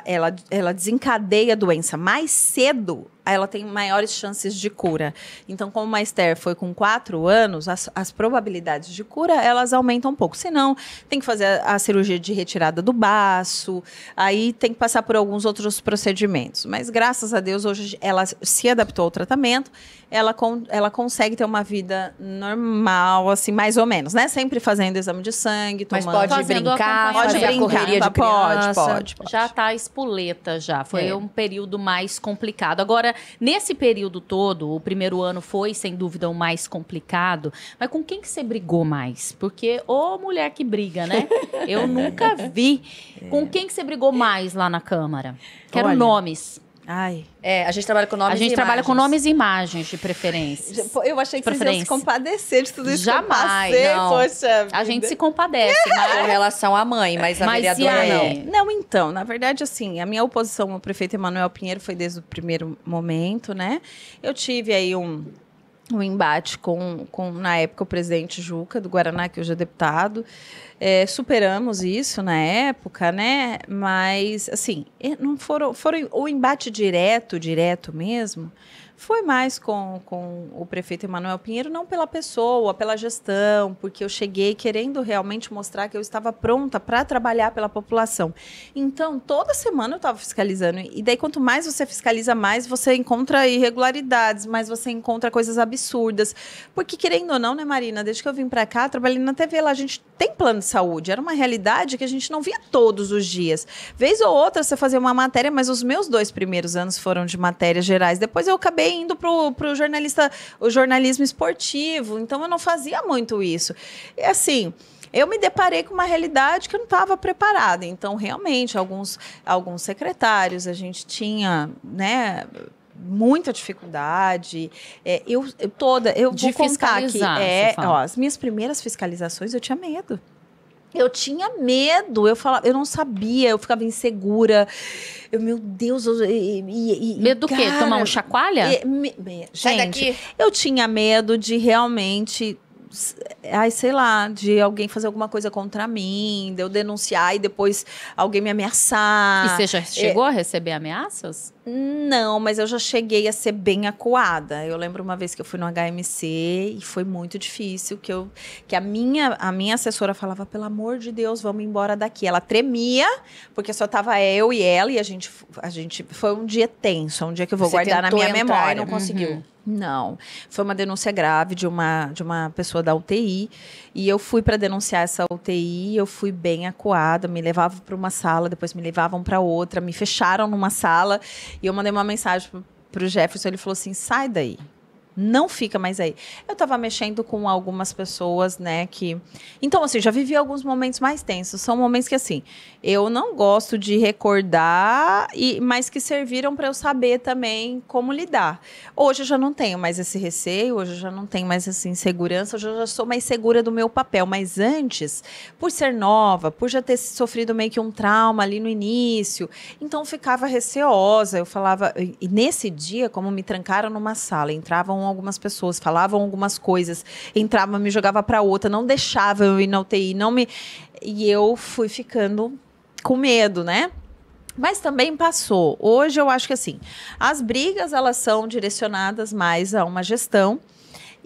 desencadeia a doença mais cedo, ela tem maiores chances de cura. Então, como a Esther foi com 4 anos, as probabilidades de cura, elas aumentam um pouco. Senão, tem que fazer a cirurgia de retirada do baço, aí tem que passar por alguns outros procedimentos. Mas, graças a Deus, hoje ela se adaptou ao tratamento, ela consegue ter uma vida normal, assim, mais ou menos, né? Sempre fazendo exame de sangue, Mas tomando... pode brincar, Pode fazer a brincar, correria de criança. Pode. Já tá espoleta já. Foi um período mais complicado. Agora, nesse período todo, o primeiro ano foi, sem dúvida, o mais complicado. Mas com quem que você brigou mais? Porque, mulher que briga, né? Eu nunca vi. Com quem que você brigou mais lá na Câmara? Quero nomes. Ai. A gente trabalha com nomes e imagens. A gente trabalha com nomes e imagens, de preferência. Eu achei que vocês iam se compadecer de tudo isso. Jamais, que eu passei, não. Poxa vida. A gente se compadece, mas... Com relação à mãe, mas a vereadora não. Não, então, na verdade, assim, a minha oposição ao prefeito Emanuel Pinheiro foi desde o primeiro momento, né? Eu tive aí um embate com, na época, o presidente Juca, do Guaraná, que hoje é deputado. Superamos isso na época, né? Mas, assim, não foram o embate direto mesmo, foi mais com o prefeito Emanuel Pinheiro, não pela pessoa, pela gestão, porque eu cheguei querendo realmente mostrar que eu estava pronta para trabalhar pela população. Então, toda semana eu estava fiscalizando. E daí, quanto mais você fiscaliza, mais você encontra irregularidades, mais você encontra coisas absurdas. Porque, querendo ou não, né, Marina? Desde que eu vim para cá, trabalhei na TV, lá a gente tem plano de saúde. Era uma realidade que a gente não via todos os dias. Vez ou outra, você fazia uma matéria, mas os meus 2 primeiros anos foram de matérias gerais. Depois eu acabei indo pro o jornalismo esportivo, então eu não fazia muito isso. E assim, eu me deparei com uma realidade que eu não estava preparada. Então, realmente, alguns secretários, a gente tinha, né, muita dificuldade. Eu vou contar aqui. As minhas primeiras fiscalizações, eu tinha medo. Eu tinha medo, eu não sabia, eu ficava insegura. Meu Deus, medo do quê? Tomar um chacoalha? Sai daqui. Eu tinha medo de realmente ai, sei lá, de alguém fazer alguma coisa contra mim, de eu denunciar e depois alguém me ameaçar. E você já chegou a receber ameaças? Não, mas eu já cheguei a ser bem acuada. Eu lembro uma vez que eu fui no HMC e foi muito difícil, que a minha assessora falava, pelo amor de Deus, vamos embora daqui. Ela tremia, porque só tava eu e ela, e a gente foi um dia tenso, um dia que eu vou Você guardar na tentou minha entrar memória. e não conseguiu. Não, foi uma denúncia grave de uma pessoa da UTI, e eu fui para denunciar essa UTI, eu fui bem acuada, me levavam para uma sala, depois me levavam para outra, me fecharam numa sala, e eu mandei uma mensagem pro Jefferson, ele falou assim, sai daí. Não fica mais aí. Eu tava mexendo com algumas pessoas, né, que... Então, assim, já vivi alguns momentos mais tensos. São momentos que, assim, eu não gosto de recordar, mas que serviram para eu saber também como lidar. Hoje eu já não tenho mais esse receio, hoje eu já não tenho mais essa insegurança, hoje eu já sou mais segura do meu papel. Mas antes, por ser nova, por já ter sofrido meio que um trauma ali no início, então eu ficava receosa. Eu falava... E nesse dia, como me trancaram numa sala, entravam algumas pessoas, falavam algumas coisas, entrava, me jogava para outra, não deixava eu ir na UTI, e eu fui ficando com medo, né? Mas também passou. Hoje eu acho que assim, as brigas elas são direcionadas mais a uma gestão.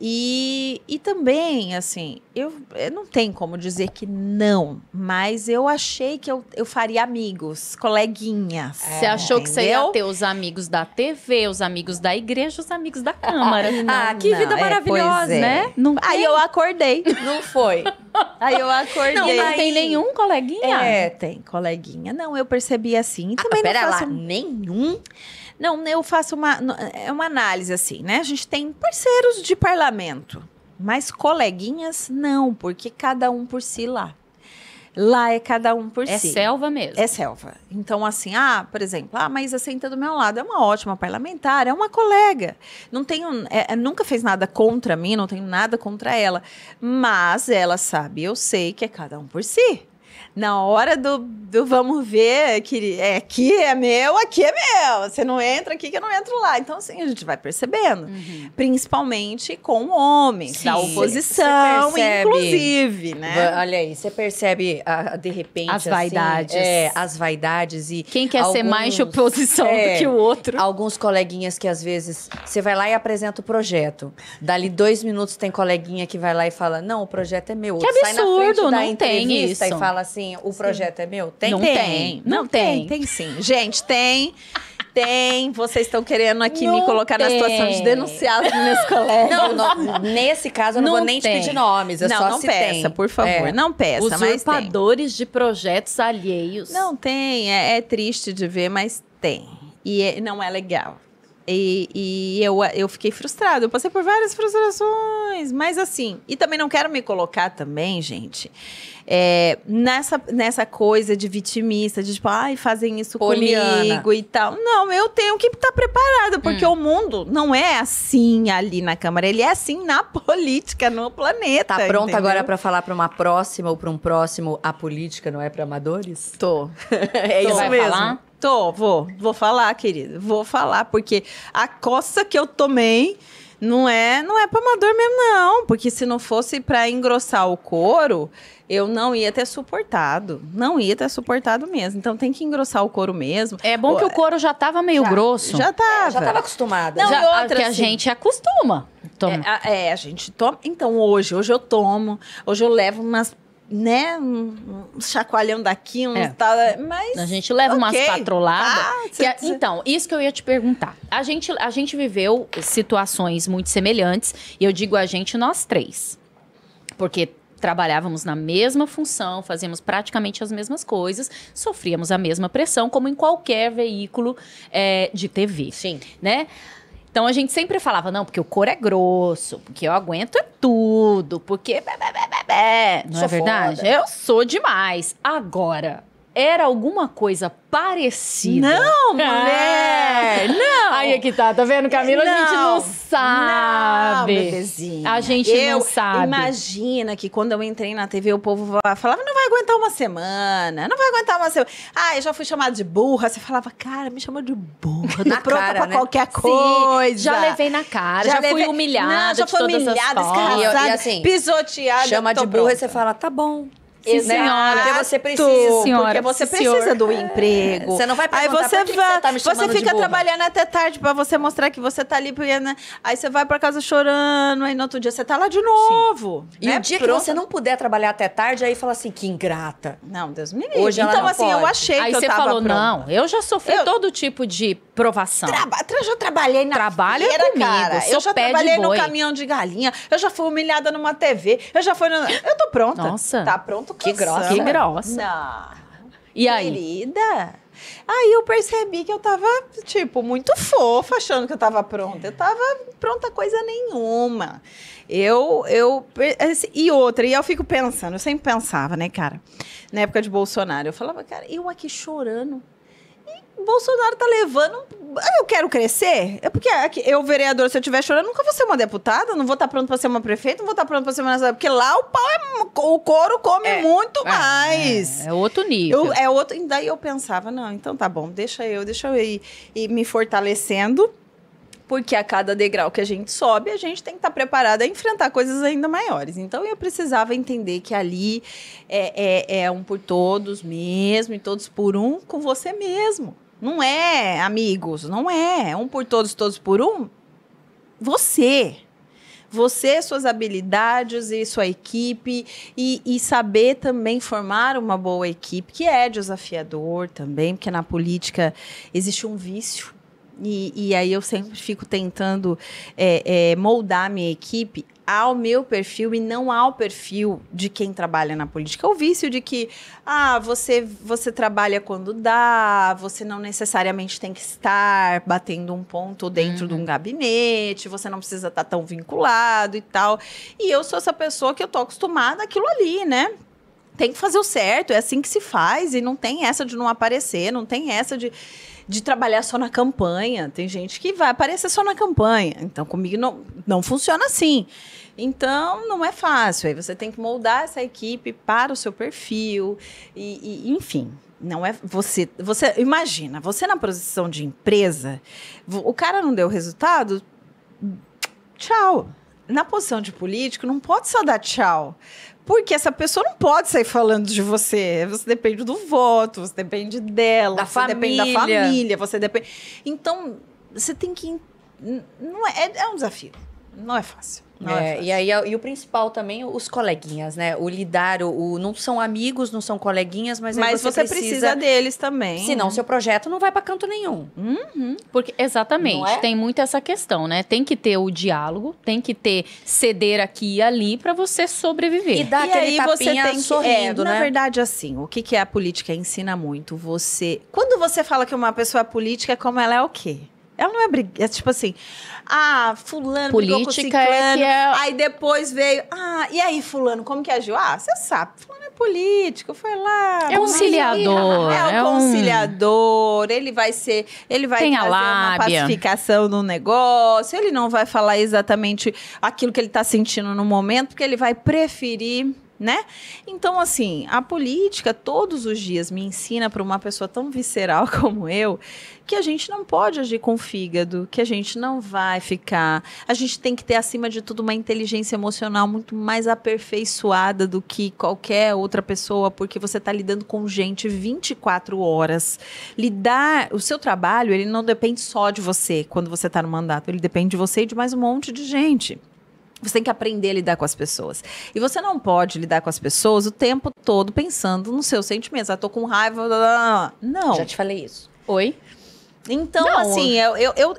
E também, assim, eu não tenho como dizer que não, mas eu achei que eu faria amigos, coleguinhas. Você achou que você ia entendeu? ter os amigos da TV, os amigos da igreja, os amigos da Câmara. Que vida maravilhosa, pois é. né? Não Aí eu acordei. Não foi. Aí eu acordei. Não, não aí- tem nenhum coleguinha? Tem, coleguinha. Não, eu percebi assim. E também Pera não lá, faço... nenhum? Não, eu faço uma análise assim, né? A gente tem parceiros de parlamento, mas coleguinhas não, porque cada um por si lá. Lá é cada um por É si. selva mesmo. É selva. Então, assim, por exemplo, mas a senta do meu lado é uma ótima parlamentar, é uma colega. Não tenho, nunca fez nada contra mim, não tenho nada contra ela. Mas ela sabe, eu sei que é cada um por si. Na hora do vamos ver, que aqui é meu, aqui é meu. Você não entra aqui que eu não entro lá. Então, assim, a gente vai percebendo. Principalmente com homens, Sim. da oposição, Você percebe- inclusive, né? Olha aí, você percebe, de repente, As assim, vaidades. as vaidades e Quem quer ser mais de alguns- oposição do que o outro? Alguns coleguinhas que às vezes você vai lá e apresenta o projeto. Dali 2 minutos tem coleguinha que vai lá e fala, não, o projeto é meu. Que Outro sai na absurdo, frente da não tem entrevista isso. E fala assim, o projeto é meu? Tem? Não tem. Não tem. Tem sim. Gente, tem. Vocês estão querendo aqui me Não colocar na situação de tem. denunciar os meus colegas. Nesse caso eu não Não vou nem tem. te pedir nomes, é só não se peça, tem. por favor. É. Não peça, mas tem. Usurpadores de projetos alheios. Não tem. É triste de ver, mas tem. E não é legal. E eu fiquei frustrada. Eu passei por várias frustrações. Mas assim, e também não quero me colocar também, gente, nessa coisa de vitimista, de tipo, fazem isso Poliana. comigo e tal. Não, eu tenho que estar preparada, porque o mundo não é assim ali na Câmara, ele é assim na política, no planeta. Tá pronta entendeu? agora pra falar pra uma próxima ou pra um próximo a política não é pra amadores? Tô. É Você isso vai mesmo. falar? Vou falar, querida. Vou falar, porque a coça que eu tomei não é pra amador mesmo, não. Porque se não fosse pra engrossar o couro, eu não ia ter suportado. Não ia ter suportado mesmo. Então tem que engrossar o couro mesmo. É bom que o couro já tava meio grosso. Já tava. Já tava acostumada. Não, Já- e outra, que a assim, gente acostuma. Toma. a gente toma. Então hoje eu tomo. Hoje eu levo umas, né, um chacoalhão daqui, tal, mas A gente leva umas ok. patroladas. Cê- Então, isso que eu ia te perguntar. A gente viveu situações muito semelhantes. E eu digo a gente, nós três. Porque trabalhávamos na mesma função, fazíamos praticamente as mesmas coisas, sofríamos a mesma pressão, como em qualquer veículo de TV. Sim. Né? Então a gente sempre falava, não, porque o couro é grosso, porque eu aguento tudo, porque... Não Sou é verdade? foda. Eu sou demais. Agora, era alguma coisa parecida. Não, mulher! Não! Aí é que tá vendo, Camila? A gente não sabe. Não, bebezinha. A gente não sabe. Imagina que quando eu entrei na TV, o povo falava, não vai aguentar uma semana, não vai aguentar uma semana. Ah, eu já fui chamada de burra. Você falava, cara, me chamou de burra. Tô Na pronta cara, pra né? qualquer Sim, coisa. já levei na cara, já fui humilhada. Não, já de fui todas as humilhada, formas. escarrasada, E assim, pisoteada. Chama tô de burra e pronta. você fala, tá bom. Sim, Né? senhora. Porque você precisa. Senhora, Porque você sim, precisa senhor. do emprego. Você não vai Aí perguntar, você por que você tá me chamando você de fica burra? trabalhando até tarde pra você mostrar que você tá ali, porque, né? Aí você vai pra casa chorando, aí no outro dia você tá lá de novo. E né? o dia que Pronto. você não puder trabalhar até tarde, aí fala assim, que ingrata. Não, Deus me livre. Hoje ela então, não assim, eu pode. achei Aí que eu você tava falou, pronta. não, eu já sofri Eu- todo tipo de provação. Eu já trabalhei na Trabalha feira, comigo, cara. sou Eu já pé de trabalhei no boi. caminhão de galinha. Eu já fui humilhada numa TV. Eu já fui... Eu tô pronta. Nossa. Tá pronto? Que grossa. caçamba. Que grossa. Não. E aí? Querida, aí eu percebi que eu tava, tipo, muito fofa, achando que eu tava pronta. Eu tava pronta coisa nenhuma. E outra, e eu fico pensando, eu sempre pensava, né, cara? Na época de Bolsonaro, eu falava, cara, eu aqui chorando. E o Bolsonaro tá levando... Eu quero crescer? É porque eu, vereador, se eu estiver chorando, nunca vou ser uma deputada, não vou estar pronto pra ser uma prefeita, não vou estar pronto pra ser uma... Porque lá o couro come muito mais. É outro nível. É outro. E daí eu pensava, não, então tá bom, deixa eu ir me fortalecendo, porque a cada degrau que a gente sobe, a gente tem que estar preparada a enfrentar coisas ainda maiores. Então eu precisava entender que ali é um por todos mesmo, e todos por um com você mesmo. Não é, amigos, não é um por todos, todos por um. Você, suas habilidades e sua equipe, e saber também formar uma boa equipe, que é desafiador também, porque na política existe um vício. E aí eu sempre fico tentando moldar a minha equipe ao meu perfil e não ao perfil de quem trabalha na política. O vício de que você trabalha quando dá, você não necessariamente tem que estar batendo um ponto dentro de um gabinete, você não precisa estar tão vinculado e tal. E eu sou essa pessoa que eu tô acostumada àquilo ali, né? Tem que fazer o certo, é assim que se faz, e não tem essa de não aparecer, não tem essa de trabalhar só na campanha. Tem gente que vai aparecer só na campanha. Então, comigo não funciona assim. Então, não é fácil. Aí você tem que moldar essa equipe para o seu perfil. Enfim, não é você imagina, você na posição de empresa, o cara não deu resultado, tchau. Na posição de político, não pode só dar tchau. Porque essa pessoa não pode sair falando de você. Você depende do voto, você depende dela, Da você depende da família, você depende... Então, você tem que... Não é um desafio. Não é fácil. Não é fácil. E aí, e o principal também, os coleguinhas, né? O lidar, não são amigos, não são coleguinhas, mas aí você precisa deles também. Senão, seu projeto não vai pra canto nenhum. Porque, exatamente, Não é? tem muito essa questão, né? Tem que ter o diálogo, tem que ter ceder aqui e ali pra você sobreviver. E dá E aquele aí você tapinha tem que... sorrindo, né? Na verdade, assim, o que é a política ensina muito. Quando você fala que uma pessoa é política, como ela é o quê? Ela não é tipo assim, fulano brigou com Política ciclano, é que é... aí depois veio, e aí fulano, como que agiu? Você sabe, fulano é político, foi lá. É um conciliador. É um conciliador, ele vai Tem fazer a uma lábia. pacificação no negócio, ele não vai falar exatamente aquilo que ele está sentindo no momento, porque ele vai preferir... Né? Então, assim, a política todos os dias me ensina para uma pessoa tão visceral como eu, que a gente não pode agir com o fígado, que a gente não vai ficar... A gente tem que ter, acima de tudo, uma inteligência emocional muito mais aperfeiçoada do que qualquer outra pessoa, porque você está lidando com gente 24 horas. O seu trabalho, ele não depende só de você quando você está no mandato, ele depende de você e de mais um monte de gente. Você tem que aprender a lidar com as pessoas. E você não pode lidar com as pessoas o tempo todo pensando nos seus sentimentos. Tô com raiva. Não. Já te falei isso. Oi? Então, Não. assim,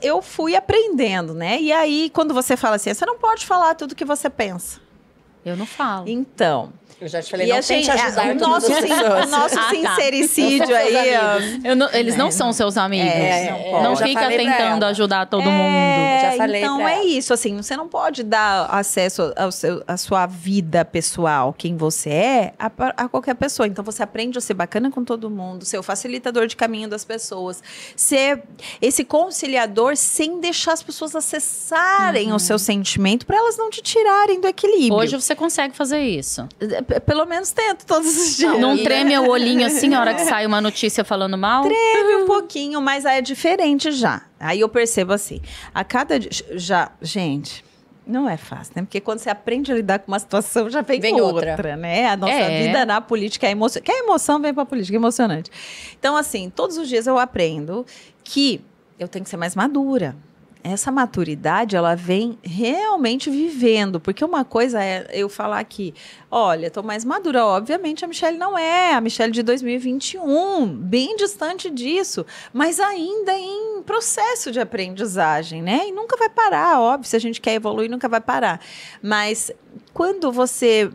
eu fui aprendendo, né? E aí, quando você fala assim, você não pode falar tudo que você pensa. Eu não falo. Então... Eu já te falei, E não a gente, tente ajudar o todas as pessoas. nosso Ah, tá. sincericídio Não são seus aí, ó. amigos. Eles não são seus amigos. Não já fica falei pra tentando ela. ajudar todo mundo. Já falei então pra é ela. isso, assim, você não pode dar acesso à sua vida pessoal, quem você é, a qualquer pessoa. Então você aprende a ser bacana com todo mundo, ser o facilitador de caminho das pessoas, ser esse conciliador sem deixar as pessoas acessarem o seu sentimento para elas não te tirarem do equilíbrio. Hoje você consegue fazer isso. Pelo menos tento todos os dias. Não treme o olhinho assim na hora que sai uma notícia falando mal? Treme um pouquinho, mas é diferente já. Aí eu percebo assim, a cada dia, gente, não é fácil, né? Porque quando você aprende a lidar com uma situação, já vem outra, né? A nossa vida na política é emoção. Que a emoção vem pra política, é emocionante. Então, assim, todos os dias eu aprendo que eu tenho que ser mais madura. Essa maturidade, ela vem realmente vivendo. Porque uma coisa é eu falar aqui, olha, tô mais madura. Obviamente, a Michelle não é. A Michelle de 2021, bem distante disso. Mas ainda em processo de aprendizagem, né? E nunca vai parar, óbvio. Se a gente quer evoluir, nunca vai parar. Mas quando você...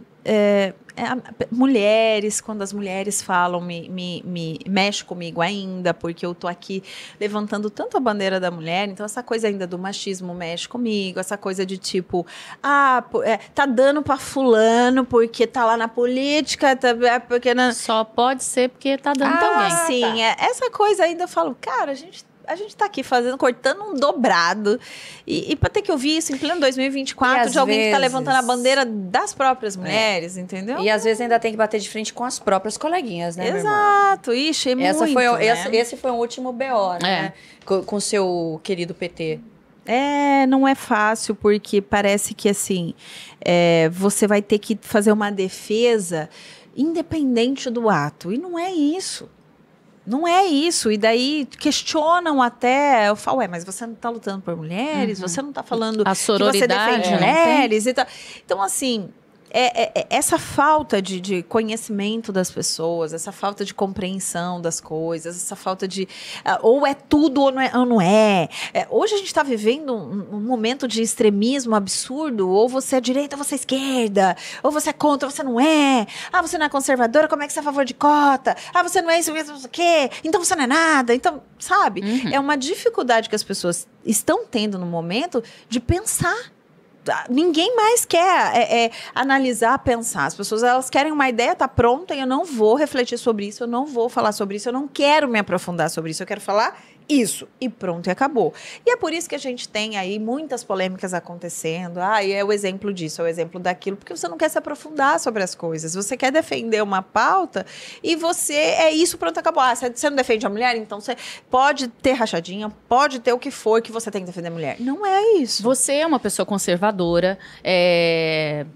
mulheres, quando as mulheres falam, me mexe comigo ainda, porque eu tô aqui levantando tanto a bandeira da mulher, então essa coisa ainda do machismo mexe comigo, essa coisa de tipo, tá dando pra fulano porque tá lá na política, porque... Só pode ser porque tá dando pra alguém. Sim, essa coisa ainda eu falo, cara, a gente tá aqui cortando um dobrado. E pra ter que ouvir isso em pleno 2024 de alguém que tá levantando a bandeira das próprias mulheres, entendeu? E às vezes ainda tem que bater de frente com as próprias coleguinhas, né, minha irmã? Exato, ixi, é muito, né? Esse foi o último BO, né? Com o seu querido PT. Não é fácil, porque parece que, assim, você vai ter que fazer uma defesa independente do ato. E não é isso. Não é isso. E daí questionam até. Eu falo, mas você não está lutando por mulheres? Você não está falando a sororidade, que você defende mulheres? E tal. Então, assim, essa falta de conhecimento das pessoas, essa falta de compreensão das coisas, essa falta de... ou é tudo ou não é. Hoje a gente está vivendo um momento de extremismo absurdo. Ou você é direita ou você é esquerda. Ou você é contra ou você não é. Ah, você não é conservadora, como é que você é a favor de cota? Ah, você não é isso mesmo, não sei o quê. Então você não é nada. Então, sabe? É uma dificuldade que as pessoas estão tendo no momento de pensar. Ninguém mais quer analisar, pensar. As pessoas, elas querem uma ideia, tá pronta, e eu não vou refletir sobre isso, eu não vou falar sobre isso, eu não quero me aprofundar sobre isso, eu quero falar isso. E pronto, e acabou. E é por isso que a gente tem aí muitas polêmicas acontecendo. E é o exemplo disso, é o exemplo daquilo, porque você não quer se aprofundar sobre as coisas. Você quer defender uma pauta e você é isso, pronto, acabou. Você não defende a mulher? Então você pode ter rachadinha, pode ter o que for que você tem que defender a mulher. Não é isso. Você é uma pessoa conservadora, é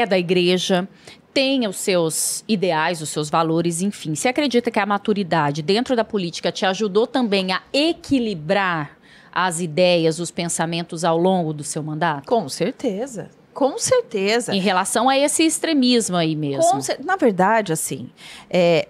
da igreja, tem os seus ideais, os seus valores, enfim. Você acredita que a maturidade dentro da política te ajudou também a equilibrar as ideias, os pensamentos ao longo do seu mandato? Com certeza. Com certeza. Em relação a esse extremismo aí mesmo. Na verdade, assim,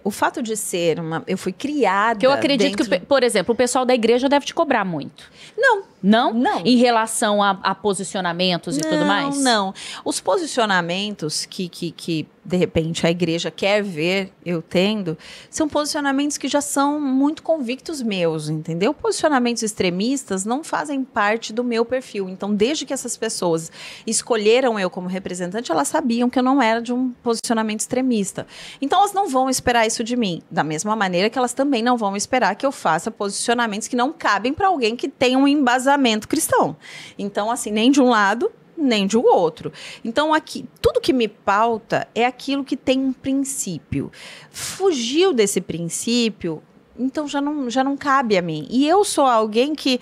o fato de ser eu fui criada... Que eu acredito que, por exemplo, o pessoal da igreja deve te cobrar muito. Não. Não? Não. Em relação a posicionamentos e tudo mais? Não. Os posicionamentos que, de repente, a igreja quer ver eu tendo, são posicionamentos que já são muito convictos meus, entendeu? Posicionamentos extremistas não fazem parte do meu perfil. Então, desde que essas pessoas escolheram eu como representante, elas sabiam que eu não era de um posicionamento extremista. Então, elas não vão esperar isso de mim. Da mesma maneira que elas também não vão esperar que eu faça posicionamentos que não cabem para alguém que tem um embasamento cristão. Então, assim, nem de um lado, nem de outro. Então, aqui, tudo que me pauta é aquilo que tem um princípio. Fugiu desse princípio, então já não cabe a mim. E eu sou alguém que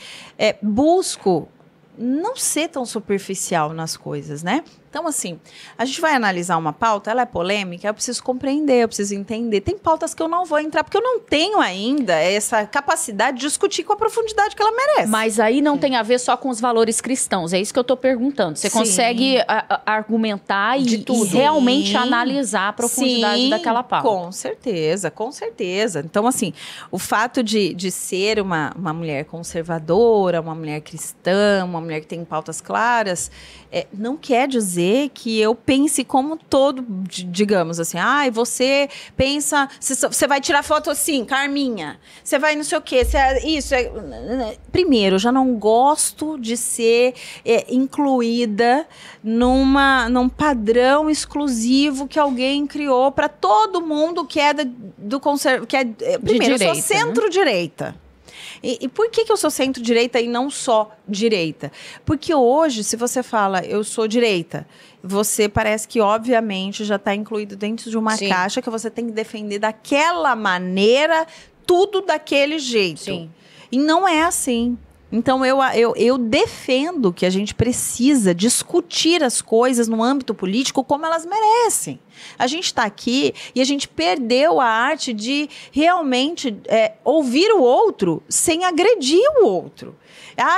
busco não ser tão superficial nas coisas, né? Então, assim, a gente vai analisar uma pauta, ela é polêmica, eu preciso compreender, eu preciso entender. Tem pautas que eu não vou entrar, porque eu não tenho ainda essa capacidade de discutir com a profundidade que ela merece. Mas aí não tem a ver só com os valores cristãos, é isso que eu tô perguntando. Você consegue argumentar e realmente analisar a profundidade daquela pauta? Com certeza, com certeza. Então, assim, o fato de ser uma mulher conservadora, uma mulher cristã, uma mulher que tem pautas claras, não quer dizer dizer que eu pense como todo, digamos assim, você pensa, você vai tirar foto assim, Carminha, você vai não sei o quê, primeiro, eu já não gosto de ser incluída num padrão exclusivo que alguém criou para todo mundo que é primeiro, eu sou centro-direita. E por que eu sou centro-direita e não só direita? Porque hoje, se você fala, eu sou direita, você parece que, obviamente, já está incluído dentro de uma caixa que você tem que defender daquela maneira, tudo daquele jeito. Sim. E não é assim. Então, eu defendo que a gente precisa discutir as coisas no âmbito político como elas merecem. A gente está aqui e a gente perdeu a arte de realmente ouvir o outro sem agredir o outro.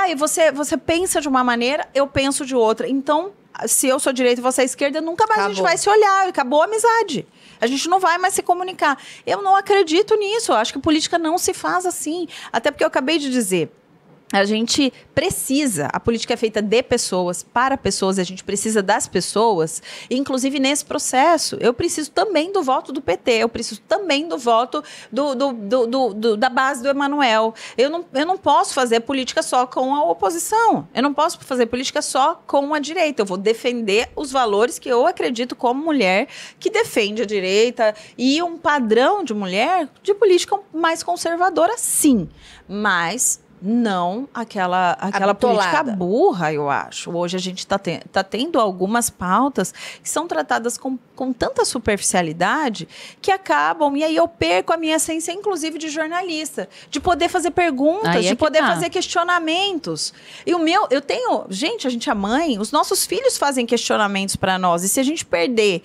E você pensa de uma maneira, eu penso de outra. Então, se eu sou direita e você é esquerda, nunca mais a gente vai se olhar. Acabou a amizade. A gente não vai mais se comunicar. Eu não acredito nisso. Eu acho que política não se faz assim. Até porque eu acabei de dizer... A gente precisa, a política é feita de pessoas, para pessoas, a gente precisa das pessoas, inclusive nesse processo. Eu preciso também do voto do PT, eu preciso também do voto da base do Emanuel. Eu não posso fazer política só com a oposição, eu não posso fazer política só com a direita. Eu vou defender os valores que eu acredito como mulher, que defende a direita, e um padrão de mulher de política mais conservadora, sim, mas... não aquela política burra, eu acho. Hoje a gente está tendo algumas pautas que são tratadas com tanta superficialidade que acabam, e aí eu perco a minha essência, inclusive de jornalista, de poder fazer perguntas, de poder fazer questionamentos. E gente, a gente é mãe, os nossos filhos fazem questionamentos para nós, e se a gente perder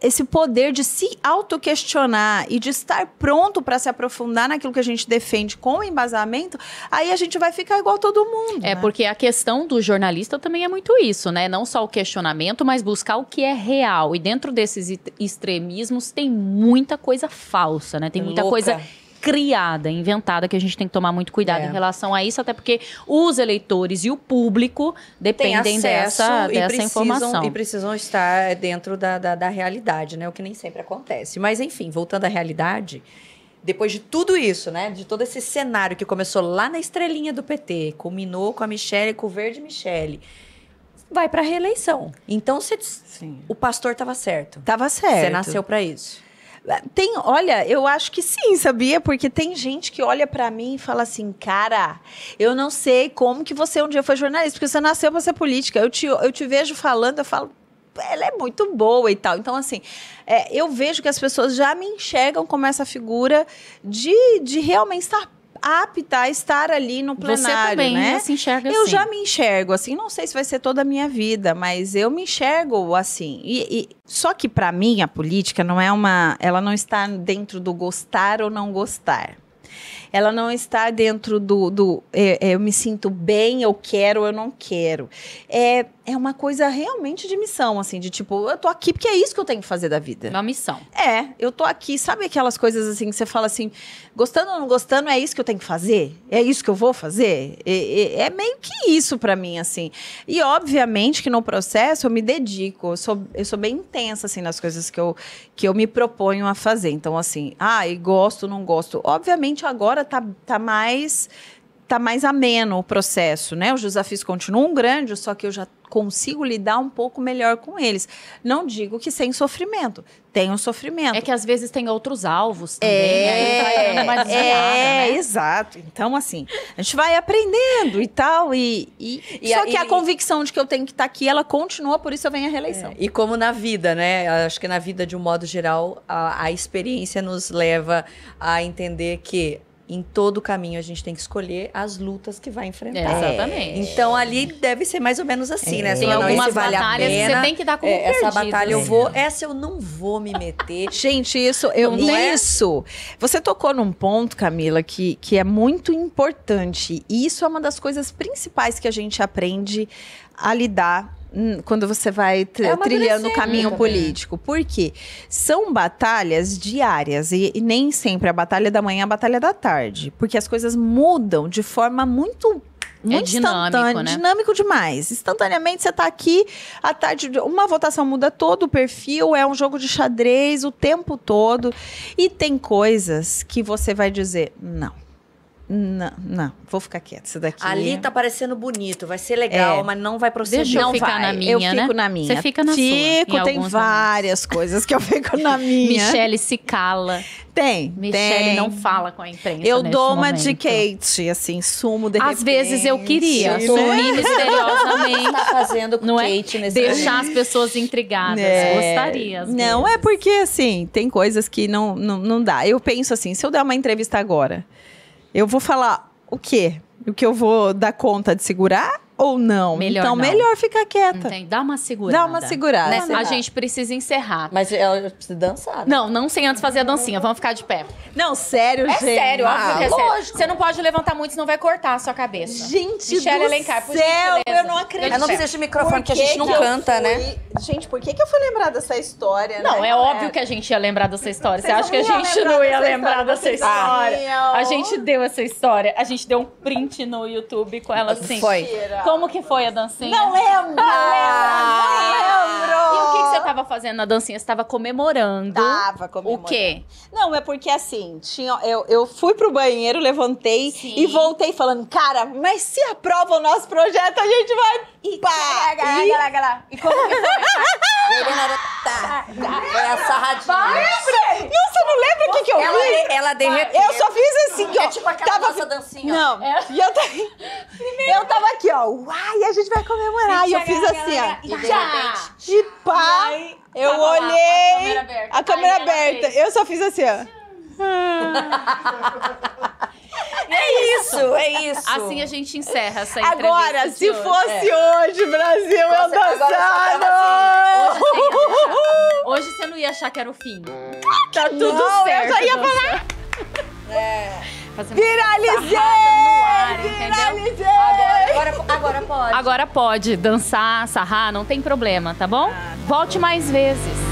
esse poder de se autoquestionar e de estar pronto para se aprofundar naquilo que a gente defende com embasamento, aí a gente vai ficar igual todo mundo. É, né? Porque a questão do jornalista também é muito isso, né? Não só o questionamento, mas buscar o que é real. E dentro desses extremismos tem muita coisa falsa, né? Tem muita coisa criada, inventada, que a gente tem que tomar muito cuidado em relação a isso, até porque os eleitores e o público dependem dessa informação. E precisam estar dentro da realidade, né? O que nem sempre acontece. Mas, enfim, voltando à realidade... Depois de tudo isso, né? De todo esse cenário que começou lá na estrelinha do PT, culminou com a Michelle, com o Verde Michelle, vai para a reeleição. Então, o pastor estava certo. Estava certo. Você nasceu para isso. Olha, eu acho que sim, sabia? Porque tem gente que olha pra mim e fala assim, cara, eu não sei como que você um dia foi jornalista, porque você nasceu pra ser política. Eu te vejo falando, eu falo... ela é muito boa e tal. Então, assim, eu vejo que as pessoas já me enxergam como essa figura de realmente estar apta a estar ali no plenário, você também, né? Se enxerga assim. Eu já me enxergo assim, não sei se vai ser toda a minha vida, mas eu me enxergo assim. Só que, para mim, a política ela não está dentro do gostar ou não gostar. Ela não está dentro eu me sinto bem, eu quero, eu não quero. É uma coisa realmente de missão, assim, de tipo, eu tô aqui porque é isso que eu tenho que fazer da vida. Uma missão. Eu tô aqui, sabe aquelas coisas assim que você fala assim, gostando ou não gostando, é isso que eu tenho que fazer? É isso que eu vou fazer? É meio que isso pra mim, assim. E obviamente que no processo eu me dedico, eu sou bem intensa, assim, nas coisas que eu me proponho a fazer. Então, assim, e gosto, não gosto. Obviamente agora tá mais ameno o processo, né? Os desafios continuam grandes, só que eu já consigo lidar um pouco melhor com eles. Não digo que sem sofrimento. Tem um sofrimento. É que às vezes tem outros alvos também. Aí mais desviada, né? Exato. Então, assim, a gente vai aprendendo e tal. Só que a convicção de que eu tenho que estar aqui, ela continua, por isso eu venho à reeleição. E como na vida, né? Acho que na vida, de um modo geral, a experiência nos leva a entender que em todo caminho a gente tem que escolher as lutas que vai enfrentar. Exatamente. Então ali deve ser mais ou menos assim, né? Tem algumas batalhas que você tem que dar como perdido. Essa batalha essa eu não vou me meter. Gente, isso. Você tocou num ponto, Camila, que é muito importante. E isso é uma das coisas principais que a gente aprende a lidar quando você vai trilhando o caminho político. Por quê? São batalhas diárias e nem sempre a batalha da manhã é a batalha da tarde. Porque as coisas mudam de forma muito Muito dinâmico, instantâneo, né? dinâmico demais. Instantaneamente você tá aqui, à tarde, uma votação muda todo o perfil, é um jogo de xadrez o tempo todo. E tem coisas que você vai dizer, não, vou ficar quieta, isso daqui. Ali tá parecendo bonito, vai ser legal, mas não vai proceder. Deixa eu não ficar vai. na minha, Eu né? fico na minha. Você fica na sua. Fico, em tem alguns várias coisas que eu fico na minha. Michele se cala. Tem, Michele não fala com a imprensa Eu neste dou uma momento. de Kate, assim, sumo de repente. Às vezes eu queria né? sumir misteriosamente. Tá fazendo com Não é? Kate nesse Deixar as pessoas intrigadas. Gostaria, às Não, vezes. é porque, assim, tem coisas que não dá. Eu penso assim, se eu der uma entrevista agora, eu vou falar o quê? O que eu vou dar conta de segurar ou não? Melhor então, não. melhor ficar quieta. Entende? Dá uma segurada. Dá uma segurada. Né? A gente precisa encerrar. Mas ela precisa dançar. né? Não sem antes fazer a dancinha. Vamos ficar de pé. Não, sério, gente. Sério, óbvio que é sério. lógico. Você não pode levantar muito, senão vai cortar a sua cabeça. Gente Michele do Alencar, por céu, gentileza. eu não acredito. Eu não precisa de microfone, porque a gente não que eu canta, né? fui- Gente, por que eu fui lembrar dessa história, Não, né? é óbvio que a gente ia lembrar dessa história. Você Vocês acha que a não iam gente lembrar não ia dessa lembrar história, dessa vocês história? iam. A gente deu essa história. A gente deu um print no YouTube com ela assim. Foi. Como que foi a dancinha? Não lembro! Não lembro! E o que você tava fazendo na dancinha? Você tava comemorando. Tava comemorando. O quê? Não, é porque assim, eu fui pro banheiro, levantei Sim. e voltei falando, cara, mas se aprova o nosso projeto, a gente vai... Pá! E como que foi? Foi a sarradinha. Não, você não lembra o que eu fiz? Ela derreteu. Eu só fiz assim, ó. É tipo aquela nossa dancinha, ó. Não, e eu tava aqui, ó. Uai, a gente vai comemorar. E eu fiz assim, ó. E de repente... E pá, eu tava lá, olhei. a câmera aberta. A câmera Aí ela aberta. fez. Eu só fiz assim, ó. É isso. Assim a gente encerra essa entrevista. Agora, de se hoje. fosse hoje, Brasil, eu Agora você dançando! Hoje você não ia achar que era o fim. Tá tudo Não, certo. eu já ia falar. Fazendo Viralizei! sarrada no ar, entendeu? Viralizei! Agora pode. Agora pode dançar, sarrar, não tem problema, tá bom? Volte mais vezes.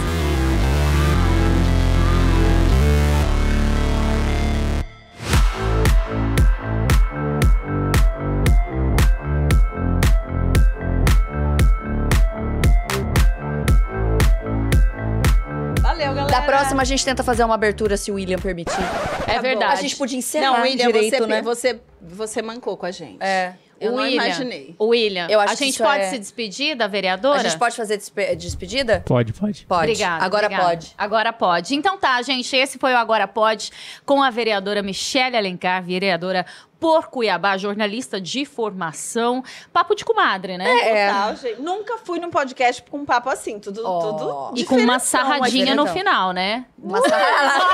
Valeu, galera. Da próxima a gente tenta fazer uma abertura se o William permitir. É verdade. A gente podia encerrar Não, William, direito, né? você mancou com a gente. É. Eu não William, imaginei. O William, Eu acho a que gente isso pode é- se despedir da vereadora? A gente pode fazer despedida? Pode. Pode. Obrigada. Agora obrigada. pode. Agora pode. Então tá, gente. Esse foi o Agora Pode com a vereadora Michele Alencar, vereadora por Cuiabá, jornalista de formação. Papo de comadre, né? Total, gente. Nunca fui num podcast com um papo assim, tudo E com uma diferentão, sarradinha no diferentão. final, né? Uma sarrada.